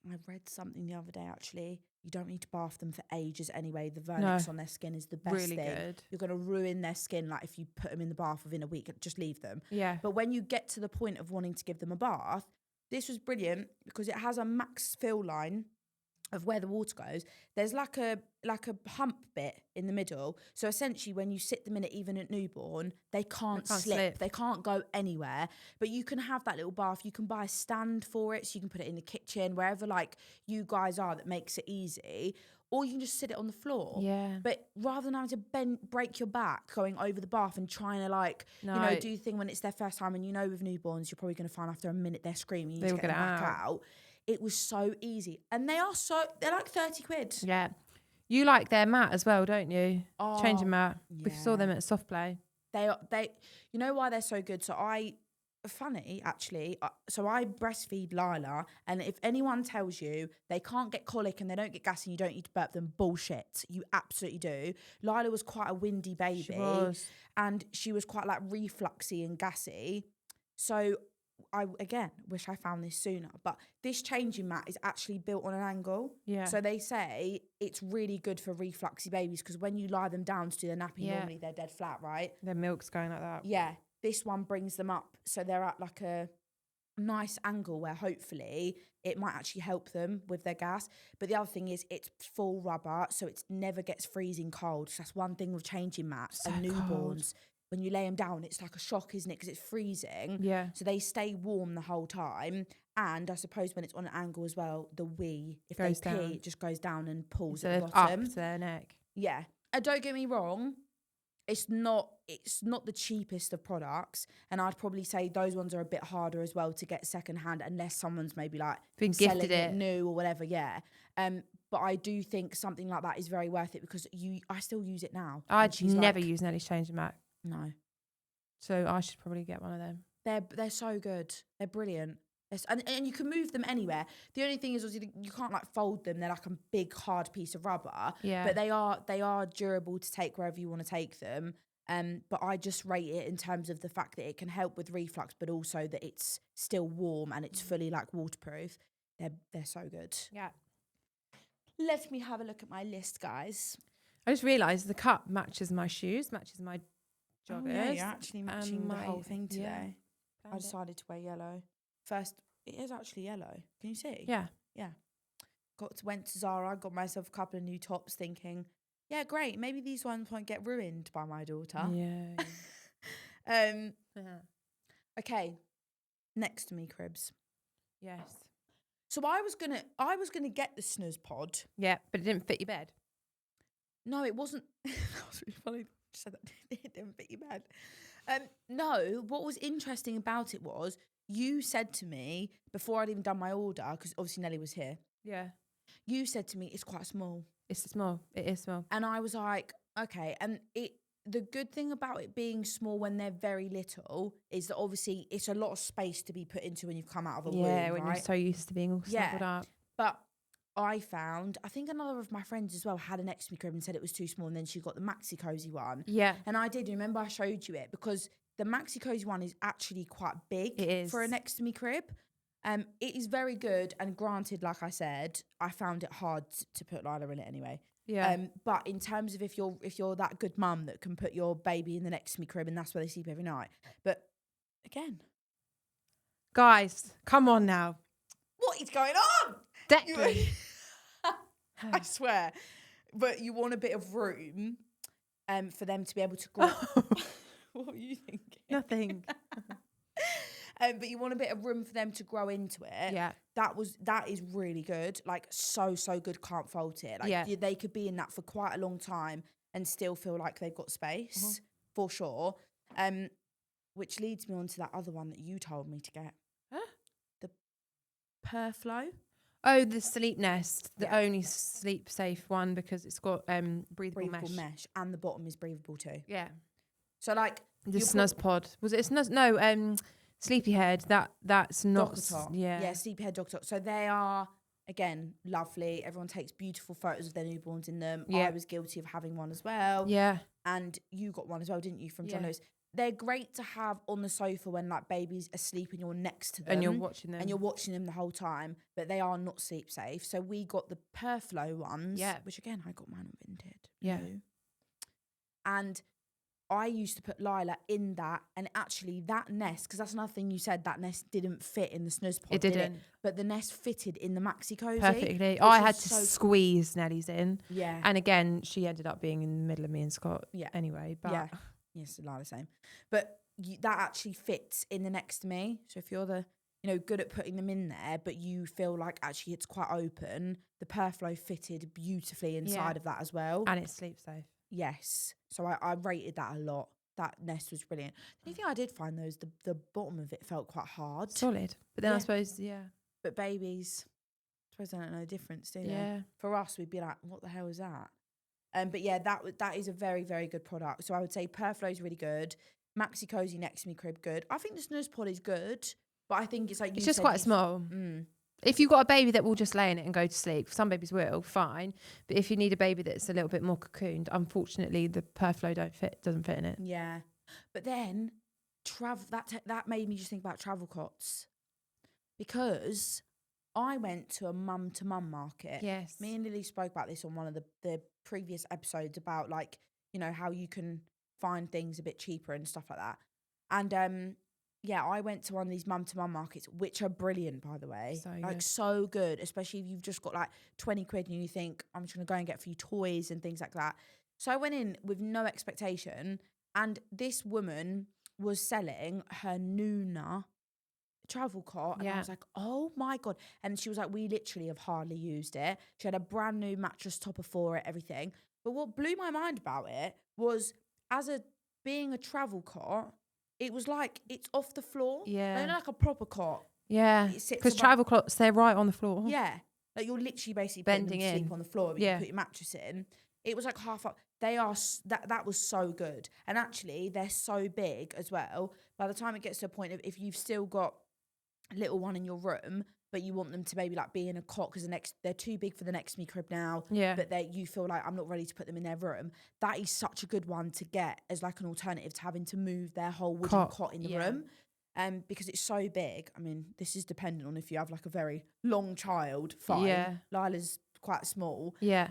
I read something the other day, actually. You don't need to bath them for ages anyway. The vernix on their skin is the best really thing. Good. You're going to ruin their skin, if you put them in the bath within a week, just leave them. Yeah. But when you get to the point of wanting to give them a bath, this was brilliant because it has a max fill line of where the water goes. There's like a hump bit in the middle. So essentially when you sit them in it, even at newborn, they can't slip. They can't go anywhere. But you can have that little bath. You can buy a stand for it, so you can put it in the kitchen, wherever you guys are, that makes it easy. Or you can just sit it on the floor. Yeah. But rather than having to break your back going over the bath and trying to do the thing when it's their first time, and with newborns, you're probably going to find after a minute they're screaming, you need to get them back out. It was so easy. And they're like 30 quid. Yeah. You like their mat as well, don't you? Oh, changing mat. Yeah. We saw them at Soft Play. They you know why they're so good? So I breastfeed Lila, and if anyone tells you they can't get colic and they don't get gas and you don't need to burp them, bullshit. You absolutely do. Lila was quite a windy baby. She was. And she was quite refluxy and gassy. So I, again, wish I found this sooner, but this changing mat is actually built on an angle. Yeah. So they say it's really good for refluxy babies, because when you lie them down to do their nappy, normally they're dead flat, right? Their milk's going like that. Yeah. This one brings them up, so they're at a nice angle where hopefully it might actually help them with their gas. But the other thing is it's full rubber, so it never gets freezing cold. So that's one thing with changing mats and newborns. Cold. When you lay them down, it's like a shock, isn't it? Because it's freezing. Yeah. So they stay warm the whole time. And I suppose when it's on an angle as well, the wee, if they pee, it just goes down and pulls at the bottom. Up to their neck. Yeah. Don't get me wrong. It's not the cheapest of products. And I'd probably say those ones are a bit harder as well to get secondhand, unless someone's maybe been selling gifted it new or whatever. Yeah. But I do think something like that is very worth it, because I still use it now. I'd never use Nelly's changing mat. No. So I should probably get one of them. They're so good. They're brilliant. And you can move them anywhere. The only thing is you can't fold them. They're like a big hard piece of rubber. Yeah. But they are durable to take wherever you want to take them. But I just rate it in terms of the fact that it can help with reflux, but also that it's still warm and it's fully waterproof. They're so good. Yeah. Let me have a look at my list, guys. I just realised the cup matches my shoes, matches my joggers. Oh, yeah, you're actually matching the whole thing today. Yeah, I decided to wear yellow. First, it is actually yellow. Can you see? Yeah. Yeah. Went to Zara, got myself a couple of new tops, thinking, yeah, great. Maybe these ones won't get ruined by my daughter. Yeah. Okay. Next to me, Cribs. Yes. So I was gonna get the snooze pod. Yeah, but it didn't fit your bed. No, it wasn't. That was really funny. Said that it didn't fit your bed. No, what was interesting about it was you said to me before I'd even done my order, because obviously Nelly was here. Yeah. You said to me it's quite small. It's small. It is small. And I was like, okay. And the good thing about it being small when they're very little is that obviously it's a lot of space to be put into when you've come out of a womb, when you're so used to being all snuggled up. But I think another of my friends as well had an ectomy crib and said it was too small, and then she got the maxi cozy one. Yeah. And I did remember I showed you it, because the maxi cozy one is actually quite big for an ectomy crib. It is very good, and granted, like I said, I found it hard to put Lila in it anyway. Yeah. But in terms of if you're that good mum that can put your baby in the ectomy crib and that's where they sleep every night. But again, guys, come on now. what is going on? Declan. I swear. But you want a bit of room for them to be able to grow. What were you thinking? Nothing. But you want a bit of room for them to grow into it. Yeah. That is really good. Like, so good, can't fault it. Like, they could be in that for quite a long time and still feel like they've got space, for sure. Which leads me on to that other one that you told me to get. Huh? The Perflow. Oh, the Sleep Nest, the only sleep safe one, because it's got breathable mesh. And the bottom is breathable too. Yeah. So like the Snuzz Pod. Was it a Snuzz? No, Sleepyhead. That's not. Yeah, Sleepyhead Dog Top. So they are, again, lovely. Everyone takes beautiful photos of their newborns in them. Yeah. I was guilty of having one as well. Yeah. And you got one as well, didn't you, from John Lewis? They're great to have on the sofa when like baby's asleep and you're next to them. And you're watching them. And you're watching them the whole time, but they are not sleep safe. So we got the Perflow ones, which again, I got mine on Vinted. Yeah. And I used to put Lila in that, and actually that nest, because that's another thing you said, that nest didn't fit in the snuzz pod. It didn't. But the nest fitted in the maxi cozy. Perfectly. I had to squeeze Nellie's in. Yeah. And again, she ended up being in the middle of me and Scott. Yeah. Anyway, but... Yeah. Yes, Lila, same. But that actually fits in the next to me. So if you're good at putting them in there, but you feel like actually it's quite open, the Perflow fitted beautifully inside of that as well. And it's sleep safe. Yes. So I rated that a lot. That nest was brilliant. The only thing I did find, though, is the bottom of it felt quite hard. Solid. But then I suppose, But babies, I suppose they don't know the difference, do they? Yeah. For us, we'd be like, what the hell is that? But yeah, that is a very, very good product. So I would say Perflow is really good. Maxi Cozy Next to Me Crib, good. I think the Snuzz Pod is good, but I think it's like it's just quite small. If you've got a baby that will just lay in it and go to sleep, some babies will, fine. But if you need a baby that's a little bit more cocooned, unfortunately, the Perflow doesn't fit in it. Yeah, but then that made me just think about travel cots, because I went to a mum-to-mum market. Yes. Me and Lily spoke about this on one of the previous episodes about, like, how you can find things a bit cheaper and stuff like that. And I went to one of these mum-to-mum markets, which are brilliant, by the way. So good, especially if you've just got like 20 quid and you think, I'm just going to go and get a few toys and things like that. So I went in with no expectation, and this woman was selling her Nuna travel cot, and I was like, oh my God. And she was like, we literally have hardly used it. She had a brand new mattress topper for it, everything. But what blew my mind about it was, being a travel cot, it was like it's off the floor. Yeah. Like a proper cot. Yeah. Because travel cots, they're right on the floor. Yeah. Like you're literally basically bending in, sleep on the floor, but you put your mattress in. It was like half up. They are that was so good. And actually, they're so big as well. By the time it gets to a point of, if you've still got a little one in your room, but you want them to maybe like be in a cot because they're too big for the next me crib now. Yeah. But you feel like I'm not ready to put them in their room. That is such a good one to get as like an alternative to having to move their whole wooden cot in the room. Because it's so big. I mean, this is dependent on if you have like a very long child. Fine. Yeah. Lila's quite small. Yeah.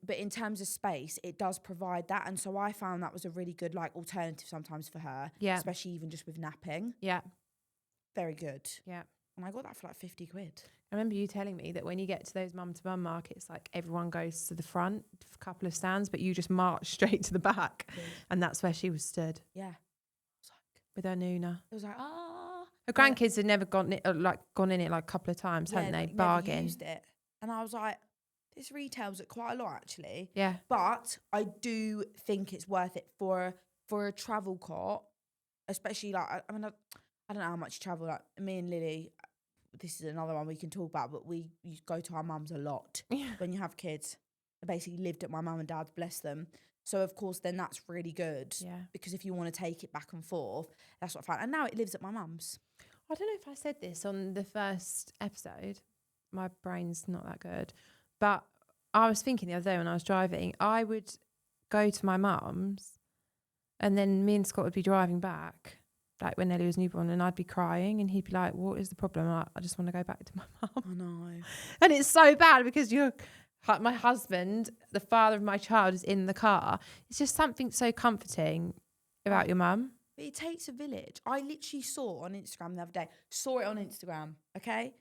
But in terms of space, it does provide that. And so I found that was a really good like alternative sometimes for her. Yeah. Especially even just with napping. Yeah. Very good. Yeah. And I got that for like 50 quid. I remember you telling me that when you get to those mum-to-mum markets, like everyone goes to the front, a couple of stands, but you just march straight to the back. Yeah. And that's where she was stood. Yeah. With her Nuna. It was like, ah. Her grandkids had never gone in it like a couple of times, hadn't they? Bargain. Never used it. And I was like, this retails at quite a lot actually. Yeah. But I do think it's worth it for a travel cot, especially like, I mean, I don't know how much you travel. Like me and Lily, this is another one we can talk about, but we go to our mums a lot when you have kids. I basically lived at my mum and dad's, bless them. So of course, then that's really good. Yeah. Because if you want to take it back and forth, that's what I found. And now it lives at my mum's. I don't know if I said this on the first episode. My brain's not that good. But I was thinking the other day when I was driving, I would go to my mum's and then me and Scott would be driving back, like when Nelly was newborn, and I'd be crying and he'd be like, what is the problem? I'm like, I just want to go back to my mum. I know. And it's so bad because my husband, the father of my child, is in the car. It's just something so comforting about your mum. But it takes a village. I literally saw on Instagram the other day, okay?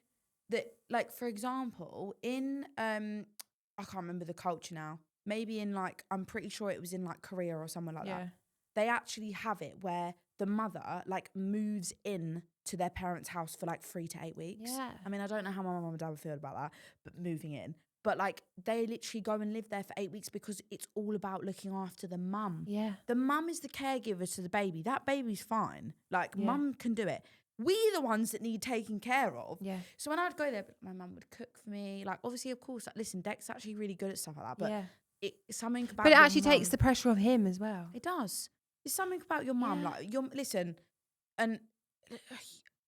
That, like, for example, in, I can't remember the culture now. Maybe in, like, I'm pretty sure it was in, like, Korea or somewhere like that. They actually have it where the mother, like, moves in to their parents' house for, like, 3 to 8 weeks. Yeah. I mean, I don't know how my mum and dad would feel about that, but moving in. But, like, they literally go and live there for 8 weeks because it's all about looking after the mum. Yeah. The mum is the caregiver to the baby. That baby's fine. Like, mum can do it. We're the ones that need taken care of. Yeah. So when I'd go there, my mum would cook for me. Like, obviously, of course, like, listen, Dec's actually really good at stuff like that. But it's something about But it your actually takes mum. the pressure off him as well. It does. It's something about your mum. Yeah. Like, listen, and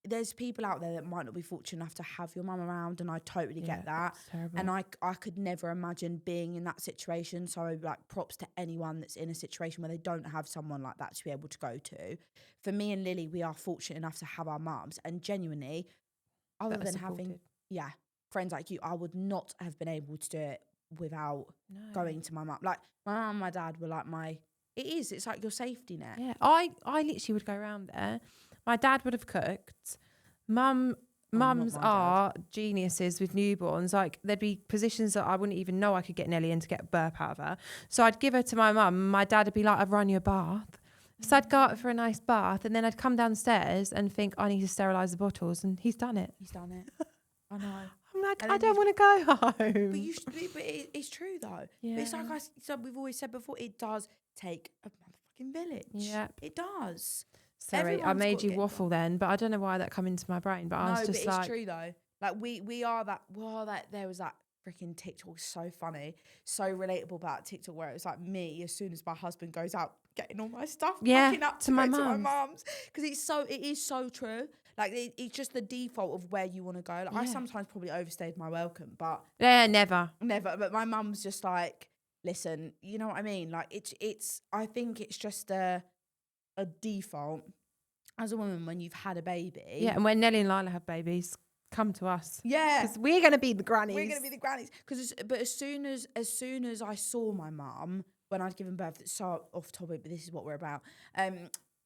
there's people out there that might not be fortunate enough to have your mum around, and I totally get that. It's terrible. And I could never imagine being in that situation. So, like, props to anyone that's in a situation where they don't have someone like that to be able to go to. For me and Lily, we are fortunate enough to have our mums, and genuinely, other than having friends like you, I would not have been able to do it without going to my mum. Like, my mum and my dad were like it's like your safety net. Yeah, I literally would go around there. My dad would have cooked. Mums are geniuses with newborns. Like, there'd be positions that I wouldn't even know I could get Nelly in to get a burp out of her. So I'd give her to my mum. My dad would be like, I've run you a bath. So I'd go out for a nice bath, and then I'd come downstairs and think, I need to sterilise the bottles, and he's done it. I know. I'm like, I don't want to go home. But it's true though. Yeah. But it's like we've always said before, it does take a motherfucking village. Yeah. It does. Sorry, I made you waffle then, but I don't know why that come into my brain. But I was just but it's true though. Like we are that. Well, that there was that freaking TikTok, so funny, so relatable about TikTok, where it was like me as soon as my husband goes out getting all my stuff, packing up to my mum's, because it is so true. Like, it's just the default of where you want to go. Like, I sometimes probably overstayed my welcome, but never. But my mum's just like, listen, you know what I mean? Like, it's. I think it's just a default as a woman when you've had a baby. Yeah, and when Nelly and Lila have babies, come to us. Yeah, because we're gonna be the grannies. But as soon as I saw my mum when I'd given birth, it's so off topic, but this is what we're about.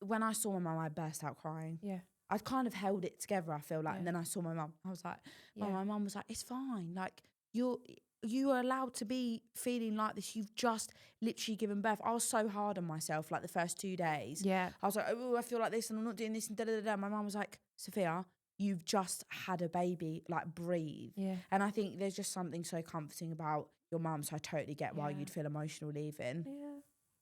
When I saw my mum, I burst out crying. Yeah. I'd kind of held it together, I feel like, and then I saw my mum. I was like, my mum was like, it's fine. Like, you are allowed to be feeling like this. You've just literally given birth. I was so hard on myself, like, the first 2 days. Yeah. I was like, oh, I feel like this and I'm not doing this and da-da-da-da. My mum was like, Sophia, you've just had a baby, like, breathe. Yeah. And I think there's just something so comforting about your mum, so I totally get why you'd feel emotional leaving.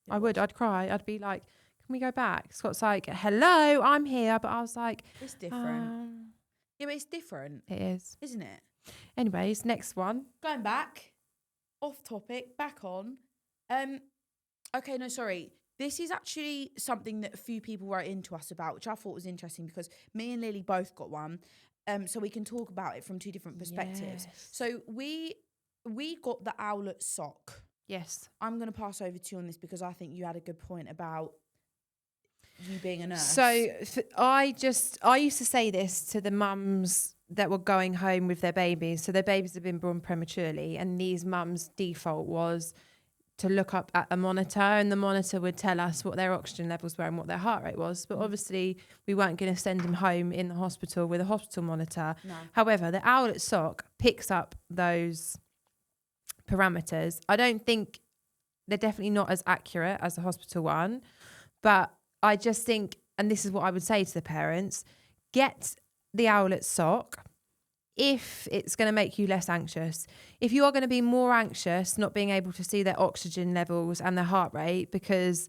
Yeah. I'd cry. I'd be like, can we go back? Scott's like, hello, I'm here. But I was like, it's different. Yeah, but it's different. It is. Isn't it? Anyways, next one. Going back, off topic, back on. Okay, no, sorry. This is actually something that a few people wrote into us about, which I thought was interesting because me and Lily both got one. So we can talk about it from 2 different perspectives. Yes. So we got the owlet sock. Yes. I'm going to pass over to you on this because I think you had a good point about you being a nurse. So I used to say this to the mums that were going home with their babies. So their babies had been born prematurely, and these mums' default was to look up at a monitor, and the monitor would tell us what their oxygen levels were and what their heart rate was. But obviously we weren't going to send them home in the hospital with a hospital monitor. No. However, the owlet sock picks up those parameters. I don't think they're definitely not as accurate as the hospital one, but I just think, and this is what I would say to the parents, get the owlet sock if it's going to make you less anxious. If you are going to be more anxious, not being able to see their oxygen levels and their heart rate because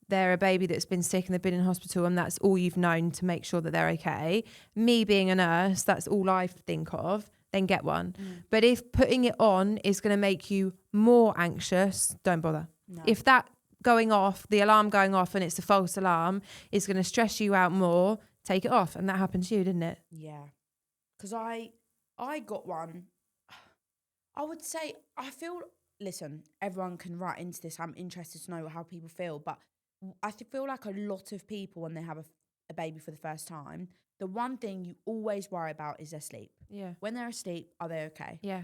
they're a baby that's been sick and they've been in hospital and that's all you've known to make sure that they're okay. Me being a nurse, that's all I think of, then get one. But if putting it on is going to make you more anxious, don't bother. No. If that going off, the alarm going off and it's a false alarm is going to stress you out more, take it off. And that happened to you, didn't it? Yeah. Because I got one. I would say, listen, everyone can write into this. I'm interested to know how people feel, but feel like a lot of people, when they have a baby for the first time, the one thing you always worry about is their sleep. Yeah. When they're asleep, are they okay? Yeah.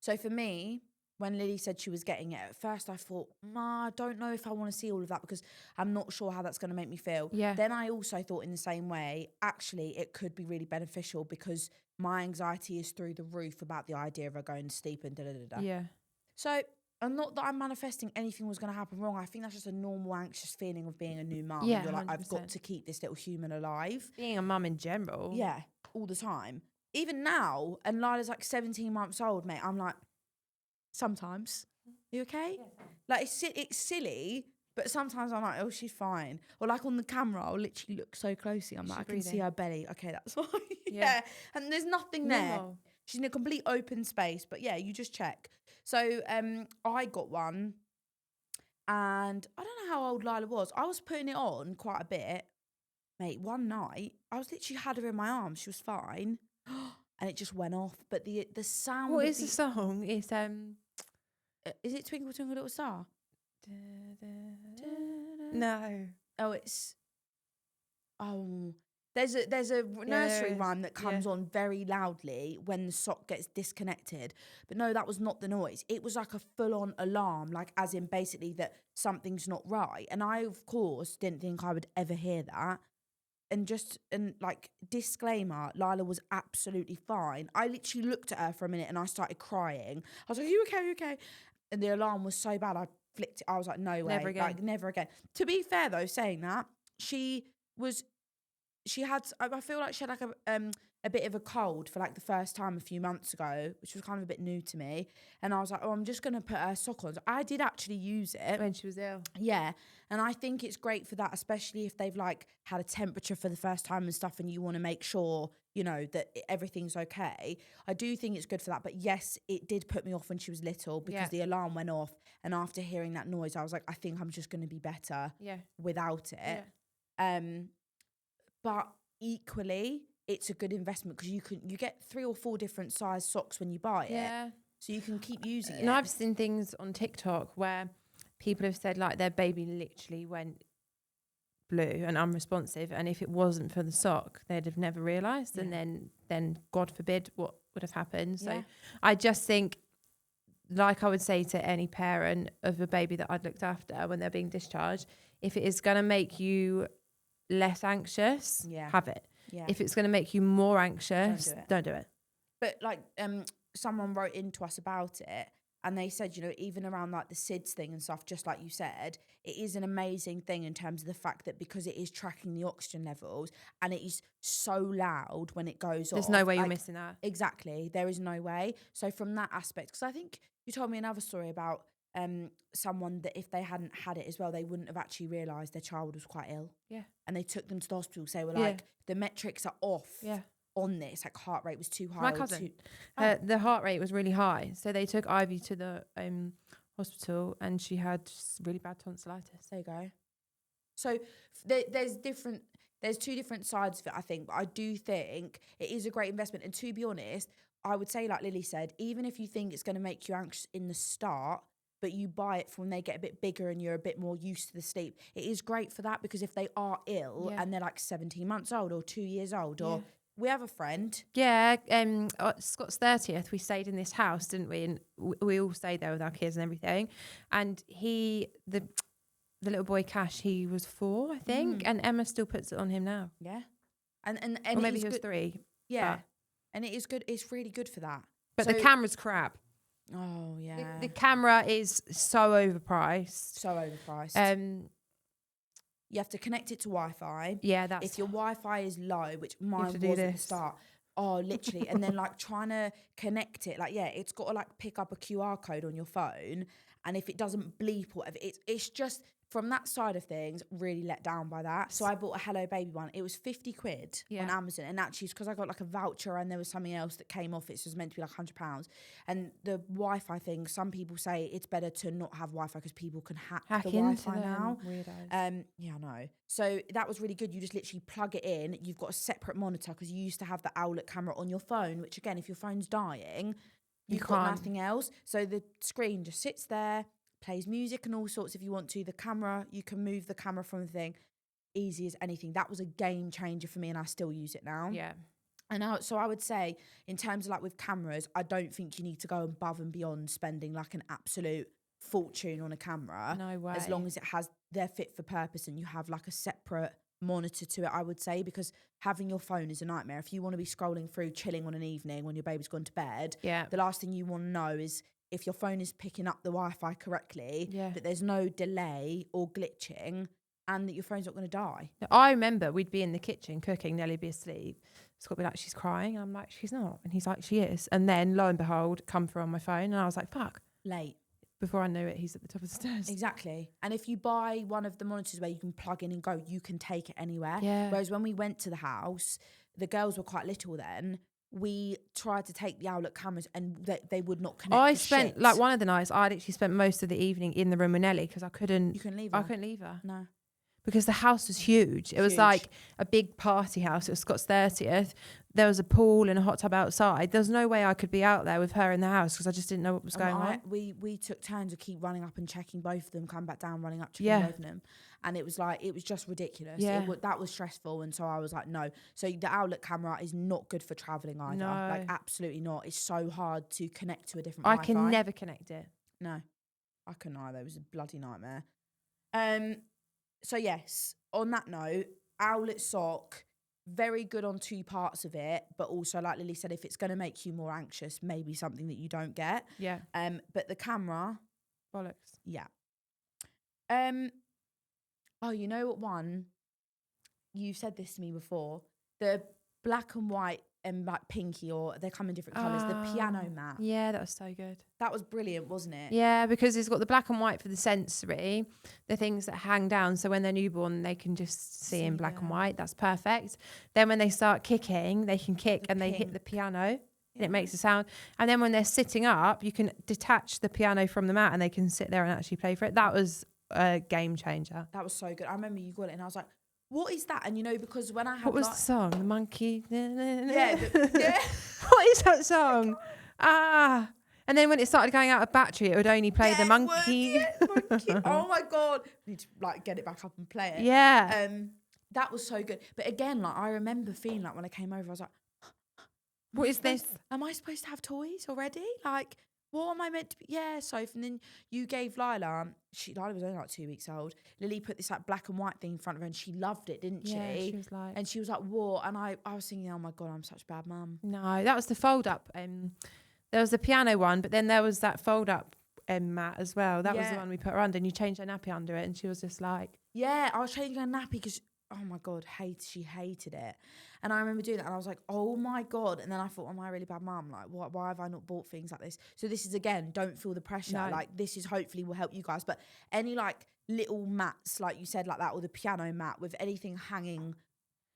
So for me, when Lily said she was getting it, at first I thought, I don't know if I want to see all of that because I'm not sure how that's going to make me feel. Yeah. Then I also thought in the same way, actually, it could be really beneficial because my anxiety is through the roof about the idea of her going to sleep and da-da-da-da. Yeah. So, and not that I'm manifesting anything was going to happen wrong. I think that's just a normal anxious feeling of being a new mum. Yeah, You're like, I've 100%. got to keep this little human alive. Being a mum in general. Yeah, all the time. Even now, and Lila's like 17 months old, mate, I'm like, sometimes, you okay? Yeah. Like, it's silly, but sometimes I'm like, oh, she's fine. Or like on the camera, I'll literally look so closely. I'm Is like, she I can see breathing? her belly. Okay, that's fine. Yeah. And there's nothing there. Normal. She's in a complete open space, but yeah, you just check. So I got one, and I don't know how old Lila was. I was putting it on quite a bit. Mate, one night, I was literally had her in my arms. She was fine. And it just went off. But the sound What of is the song? It's is it Twinkle Twinkle Little Star? No. Oh, it's there's a nursery there is. rhyme that comes on very loudly when the sock gets disconnected. But no, that was not the noise. It was like a full-on alarm, like as in basically that something's not right. And I, of course, didn't think I would ever hear that. And like, disclaimer, Lila was absolutely fine. I literally looked at her for a minute and I started crying. I was like, are you okay? Are you okay? And the alarm was so bad, I flicked it. I was like, no way. Never again. Like, never again. To be fair, though, saying that, I feel like she had like a bit of a cold for like the first time a few months ago, which was kind of a bit new to me. And I was like, oh, I'm just going to put her sock on. So I did actually use it. When she was ill. Yeah. And I think it's great for that, especially if they've like had a temperature for the first time and stuff and you want to make sure, you know, that everything's okay. I do think it's good for that. But yes, it did put me off when she was little because the alarm went off. And after hearing that noise, I was like, I think I'm just going to be better without it. Yeah. But equally, it's a good investment because you get 3 or 4 different size socks when you buy it. So you can keep using it. And I've seen things on TikTok where people have said like their baby literally went blue and unresponsive, and if it wasn't for the sock, they'd have never realised, and then God forbid what would have happened. So I just think, like I would say to any parent of a baby that I'd looked after when they're being discharged, if it is going to make you less anxious, have it. If it's going to make you more anxious, don't do it. But like someone wrote into us about it and they said, you know, even around like the SIDS thing and stuff, just like you said, it is an amazing thing in terms of the fact that because it is tracking the oxygen levels and it is so loud when it goes off. There's no way you're missing that. Exactly. There is no way. So from that aspect, because I think you told me another story about someone that if they hadn't had it as well, they wouldn't have actually realised their child was quite ill. Yeah. And they took them to the hospital because they were like, the metrics are off on this. Like heart rate was too high. My cousin, the heart rate was really high. So they took Ivy to the hospital and she had really bad tonsillitis. There you go. So there's 2 different sides of it, I think. But I do think it is a great investment. And to be honest, I would say, like Lily said, even if you think it's going to make you anxious in the start, but you buy it for when they get a bit bigger and you're a bit more used to the sleep, it is great for that, because if they are ill and they're like 17 months old or 2 years old, or we have a friend. Yeah, Scott's 30th, we stayed in this house, didn't we? And we all stayed there with our kids and everything. And the little boy Cash, he was 4, I think, and Emma still puts it on him now. Yeah. And or maybe he was 3. Yeah. And it is good. It's really good for that. But the camera's crap. Oh, yeah. The camera is so overpriced. So overpriced. You have to connect it to Wi-Fi. Yeah, that's... If your Wi-Fi is low, which mine was at the start. Oh, literally. And then, like, trying to connect it. Like, it's got to, like, pick up a QR code on your phone. And if it doesn't bleep or whatever, it's just... From that side of things, really let down by that. So I bought a Hello Baby one. It was 50 quid on Amazon. And actually, it's because I got like a voucher and there was something else that came off. It was meant to be like £100. And the Wi-Fi thing, some people say it's better to not have Wi-Fi because people can hack the Wi-Fi now. Weirdos. Yeah, I know. So that was really good. You just literally plug it in. You've got a separate monitor because you used to have the Owlet camera on your phone, which again, if your phone's dying... You've got nothing else. So the screen just sits there, plays music and all sorts if you want to. The camera, you can move the camera from the thing. Easy as anything. That was a game changer for me, and I still use it now. Yeah. And so I would say, in terms of like with cameras, I don't think you need to go above and beyond spending like an absolute fortune on a camera. No way. As long as they're fit for purpose and you have like a separate monitor to it, I would say, because having your phone is a nightmare. If you want to be scrolling through, chilling on an evening when your baby's gone to bed, the last thing you want to know is if your phone is picking up the Wi-Fi correctly, that there's no delay or glitching, and that your phone's not going to die. I remember we'd be in the kitchen cooking, Nelly would be asleep. Scott would be like, she's crying. And I'm like, she's not. And he's like, she is. And then lo and behold, come through on my phone. And I was like, fuck. Late. Before I knew it, he's at the top of the stairs. Exactly. And if you buy one of the monitors where you can plug in and go, you can take it anywhere. Yeah. Whereas when we went to the house, the girls were quite little then. We tried to take the outlet cameras and they would not connect. I spent, like one of the nights, I actually spent most of the evening in the room with Nelly because I couldn't. You couldn't leave her? I couldn't leave her. No. Because the house was huge. It was like a big party house. It was Scott's 30th. There was a pool and a hot tub outside. There was no way I could be out there with her in the house because I just didn't know what was going on. We took turns of keep running up and checking both of them, come back down, running up, checking both of them. And it was just ridiculous. Yeah. That was stressful. And so I was like, no. So the outlet camera is not good for travelling either. No. Like, absolutely not. It's so hard to connect to a different I Wi-Fi. can never connect it. No, I couldn't either. It was a bloody nightmare. So yes, on that note, Owlet sock, very good on two parts of it, but also like Lily said, if it's going to make you more anxious, maybe something that you don't get. Yeah. But the camera, bollocks. Yeah. Oh, you know what one? You've said this to me before. The black and white and like pinky, or they come in different colours. The piano mat. Yeah, that was so good. That was brilliant, wasn't it? Yeah, because it's got the black and white for the sensory, the things that hang down. So when they're newborn, they can just see in black and white. That's perfect. Then when they start kicking, they can kick and they hit the piano and it makes a sound. And then when they're sitting up, you can detach the piano from the mat and they can sit there and actually play for it. That was a game changer. That was so good. I remember you got it and I was like, what is that? And you know, because when I had what was the song? The monkey. Yeah. What is that song? And then when it started going out of battery, it would only play the monkey. Monkey. Oh my god! We need to like get it back up and play it. Yeah. That was so good. But again, like I remember feeling like when I came over, I was like, "What is this? Am I supposed to have toys already? Like, what am I meant to be?" Yeah, so and then you gave Lila. Lila was only like 2 weeks old. Lily put this like black and white thing in front of her, and she loved it, didn't she? Yeah, she was like, and she was like, "What?" And I was thinking, "Oh my god, I'm such a bad mum." No, that was the fold up. There was the piano one, but then there was that fold up mat as well. That was the one we put her under, and you changed her nappy under it, and she was just like, yeah, I was changing her nappy because, oh my god, she hated it. And I remember doing that and I was like, oh my god. And then I thought, am I a really bad mum? Like, why have I not bought things like this? So this is, again, don't feel the pressure. No. Like, this is hopefully will help you guys. But any like little mats, like you said, like that, or the piano mat with anything hanging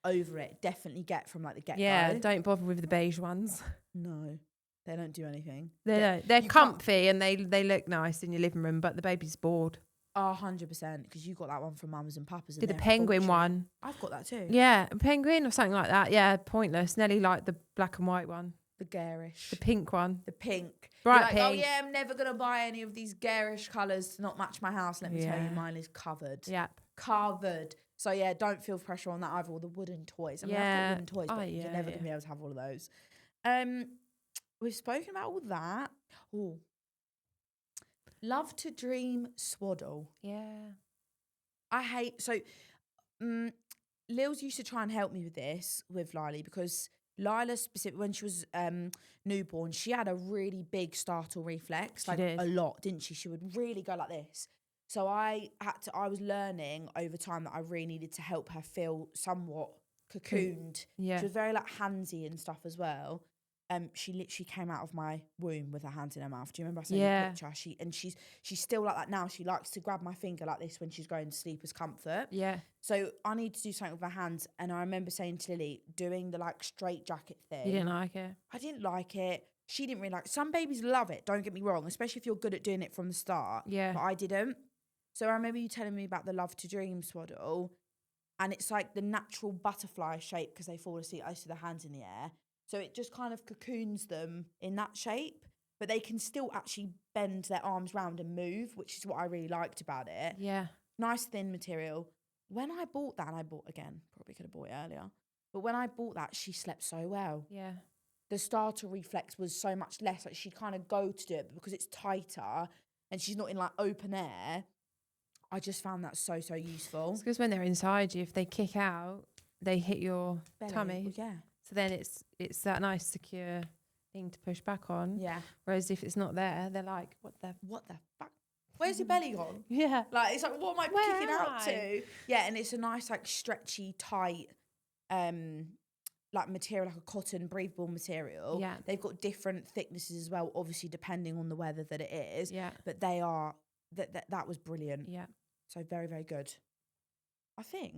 over it, definitely get from like the get-go. yeah, don't bother with the beige ones. No, they don't do anything. They don't. They're comfy and they look nice in your living room, but the baby's bored. 100%, because you got that one from Mums and Papas. Did the penguin one? I've got that too. Yeah, a penguin or something like that. Yeah, pointless. Nelly liked the black and white one. The garish. The pink one. The pink. Bright like, pink. oh yeah, I'm never going to buy any of these garish colours to not match my house. Let me tell you, mine is covered. Yep. Covered. So yeah, don't feel pressure on that either. Or the wooden toys. I mean, I've got wooden toys, but you're never going to be able to have all of those. We've spoken about all that. Oh. Love to dream swaddle. Yeah. I hate, so Lils used to try and help me with this with Lily, because Lila specifically, when she was newborn, she had a really big startle reflex, like a lot, didn't she? She would really go like this. So I was learning over time that I really needed to help her feel somewhat cocooned. Yeah. She was very like handsy and stuff as well. She literally came out of my womb with her hands in her mouth. Do you remember I said the picture? She's still like that now. She likes to grab my finger like this when she's going to sleep as comfort. Yeah. So I need to do something with her hands. And I remember saying to Lily, doing the like straight jacket thing. You didn't like it? I didn't like it. She didn't really like it. Some babies love it, don't get me wrong, especially if you're good at doing it from the start. Yeah. But I didn't. So I remember you telling me about the Love to Dream swaddle. And it's like the natural butterfly shape because they fall asleep. I see the hands in the air. So it just kind of cocoons them in that shape. but they can still actually bend their arms round and move, which is what I really liked about it. Yeah. Nice thin material. When I bought that, and I bought again, probably could have bought it earlier, but when I bought that, she slept so well. Yeah. The startle reflex was so much less. Like she'd kind of go to do it, but because it's tighter and she's not in like open air, I just found that so useful. It's because when they're inside you, if they kick out, they hit your Belly. tummy. Well, yeah. So then it's that nice secure thing to push back on. Yeah. Whereas if it's not there, they're like, what the fuck? Where's your belly gone? Yeah. Like, it's like, what am I Where kicking am out I? to? Yeah, and it's a nice, like, stretchy, tight, like, material, like a cotton, breathable material. Yeah. They've got different thicknesses as well, obviously, depending on the weather that it is. Yeah. But they are, that was brilliant. Yeah. So, very, very good. I think,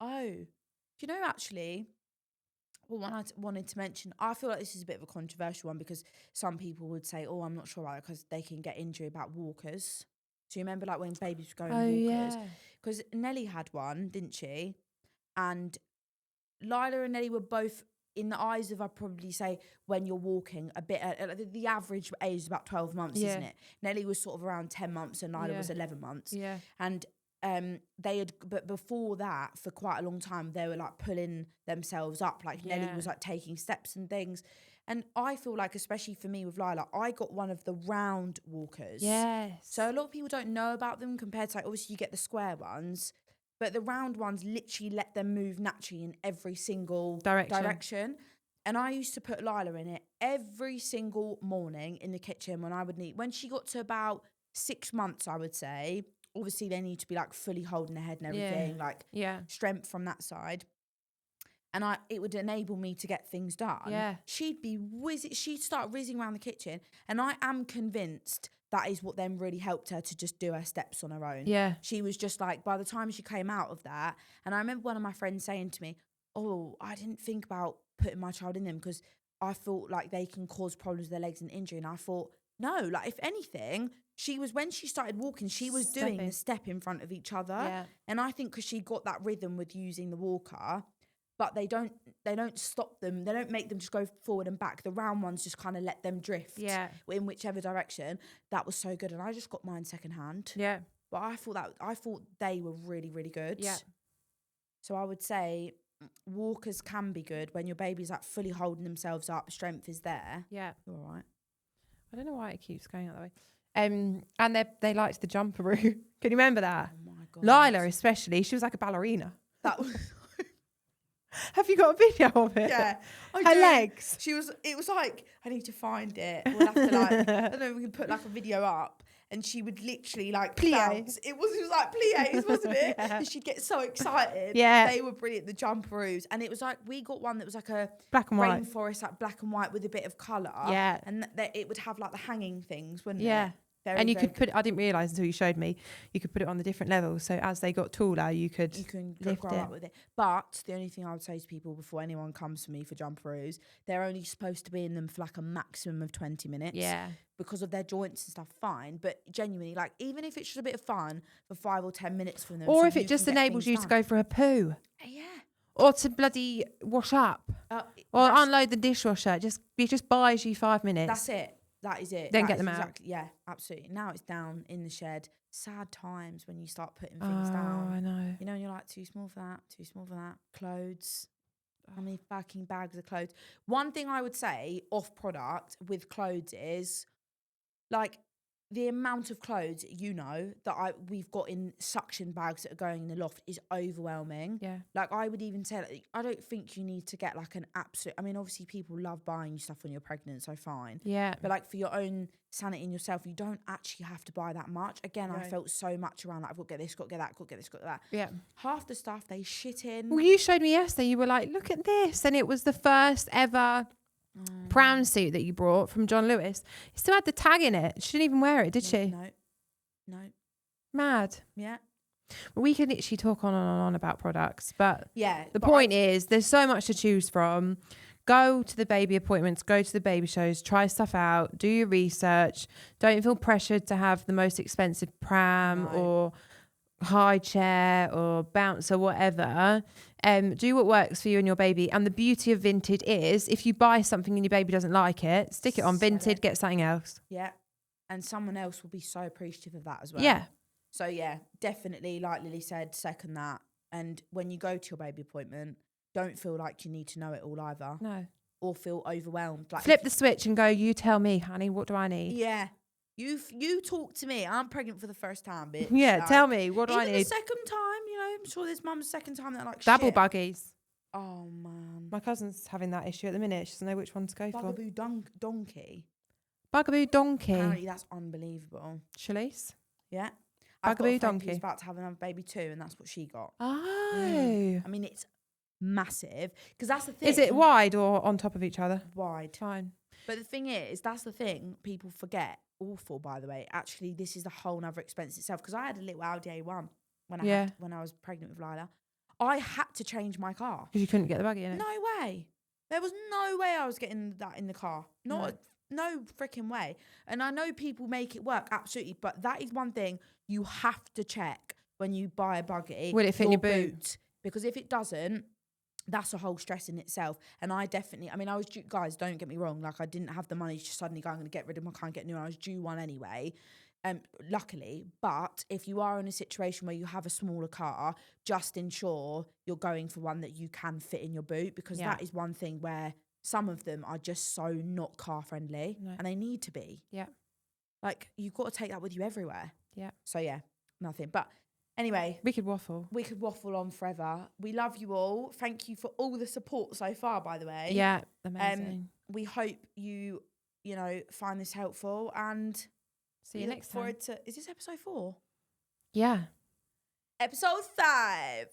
do you know, actually, well, one I wanted to mention, I feel like this is a bit of a controversial one because some people would say, oh, I'm not sure about it because they can get injury about walkers. So you remember like when babies were going walkers? Yeah. Because Nelly had one, didn't she? And Lila and Nelly were both, in the eyes of, I'd probably say, when you're walking, a bit, the average age is about 12 months, isn't it? Nelly was sort of around 10 months and Lila was 11 months. Yeah. And but before that, for quite a long time, they were like pulling themselves up. Like Nelly was like taking steps and things. And I feel like, especially for me with Lila, I got one of the round walkers. Yes. So a lot of people don't know about them compared to, like, obviously you get the square ones, but the round ones literally let them move naturally in every single direction. And I used to put Lila in it every single morning in the kitchen when I would need, when she got to about 6 months, I would say. Obviously, they need to be like fully holding their head and everything, like strength from that side. And it would enable me to get things done. Yeah. She'd start whizzing around the kitchen. And I am convinced that is what then really helped her to just do her steps on her own. Yeah. She was just like, by the time she came out of that, and I remember one of my friends saying to me, oh, I didn't think about putting my child in them because I thought like they can cause problems with their legs and injury. And I thought, no, like if anything, when she started walking, she was doing the step in front of each other. Yeah. And I think because she got that rhythm with using the walker, but they don't stop them. They don't make them just go forward and back. The round ones just kind of let them drift in whichever direction. That was so good. And I just got mine secondhand. Yeah. But I thought they were really, really good. Yeah. So I would say walkers can be good when your baby's like fully holding themselves up, strength is there. Yeah. You're all right. I don't know why it keeps going out that way. And they liked the jumperoo. Can you remember that? Oh my God. Lila especially, she was like a ballerina. That was Have you got a video of it? Yeah. Her legs. It was like, I need to find it. We'll have to like, I don't know if we can put like a video up. And she would literally like bounce. It was like plies, wasn't it? Yeah. And she'd get so excited. Yeah. They were brilliant, the jumperoos. And it was like, we got one that was like a black and white rainforest, like black and white with a bit of colour. Yeah. And it would have like the hanging things, wouldn't yeah. it? Very, and you very could put it, I didn't realise until you showed me, you could put it on the different levels. So as they got taller, you can grow up with it. But the only thing I would say to people before anyone comes to me for jumperoos, they're only supposed to be in them for like a maximum of 20 minutes. Yeah. Because of their joints and stuff, fine. But genuinely, like, even if it's just a bit of fun for 5 or 10 minutes from them. Or so if it just enables you to go for a poo. Yeah. Or to bloody wash up. Or unload the dishwasher. It just buys you 5 minutes. That's it. That is it. Then get them out. Yeah, absolutely. Now it's down in the shed. Sad times when you start putting things down. Oh, I know. You know, and you're like, too small for that. Clothes. How many fucking bags of clothes? One thing I would say off product with clothes is, like, the amount of clothes, that we've got in suction bags that are going in the loft is overwhelming. Yeah. Like, I would even say, like, I don't think you need to get like an absolute, I mean, obviously people love buying stuff when you're pregnant, so fine. Yeah. But like for your own sanity in yourself, you don't actually have to buy that much. Again, I felt so much around like, I've got to get this, got to get that, got to get this, got to get that. Yeah. Half the stuff they shit in. Well, you showed me yesterday, you were like, look at this. And it was the first ever brown suit that you brought from John Lewis. It still had the tag in it. She didn't even wear it, did she? No. Mad. Yeah. Well, we can literally talk on and on about products, but yeah. The point is, there's so much to choose from. Go to the baby appointments, go to the baby shows, try stuff out, do your research. Don't feel pressured to have the most expensive pram or high chair or bounce or whatever. Do what works for you and your baby. And the beauty of Vinted is if you buy something and your baby doesn't like it, stick it on Sell Vinted, get something else. Yeah. And someone else will be so appreciative of that as well. Yeah. So yeah, definitely, like Lily said, second that. And when you go to your baby appointment, don't feel like you need to know it all either. No. Or feel overwhelmed. Like Flip the switch and go, you tell me, honey, what do I need? Yeah. You talk to me. I'm pregnant for the first time, bitch. Yeah, like, tell me, what do I even need? the second time, you know, I'm sure this mum's second time that like Dabble shit. buggies. Oh man. My cousin's having that issue at the minute. She doesn't know which one to go Bugaboo donkey. for. Bugaboo donkey. Apparently that's unbelievable. Shalice? Yeah. Bugaboo I've got a friend donkey. who's about to have another baby too, and that's what she got. Oh. I mean, it's massive because that's the thing. Is it wide or on top of each other? Wide? Fine. But the thing is, that's the thing people forget. Awful, by the way. Actually, this is a whole nother expense itself because I had a little Audi A1 when I was pregnant with Lila. I had to change my car. Because you couldn't get the buggy in it. No way. There was no way I was getting that in the car. No freaking way. And I know people make it work, absolutely. But that is one thing you have to check when you buy a buggy. Will it fit in your boot? Because if it doesn't, that's a whole stress in itself. And I was due, guys, don't get me wrong. Like, I didn't have the money to suddenly go, I'm going to get rid of my car and get a new one. I was due one anyway. Luckily, but if you are in a situation where you have a smaller car, just ensure you're going for one that you can fit in your boot, because that is one thing where some of them are just so not car friendly, and they need to be. Yeah. Like, you've got to take that with you everywhere. Yeah. So yeah, nothing. But anyway, we could waffle on forever. We love you all. Thank you for all the support so far, by the way. Yeah, amazing. We hope you find this helpful, and see you next time. Is this episode 4? Yeah. Episode 5.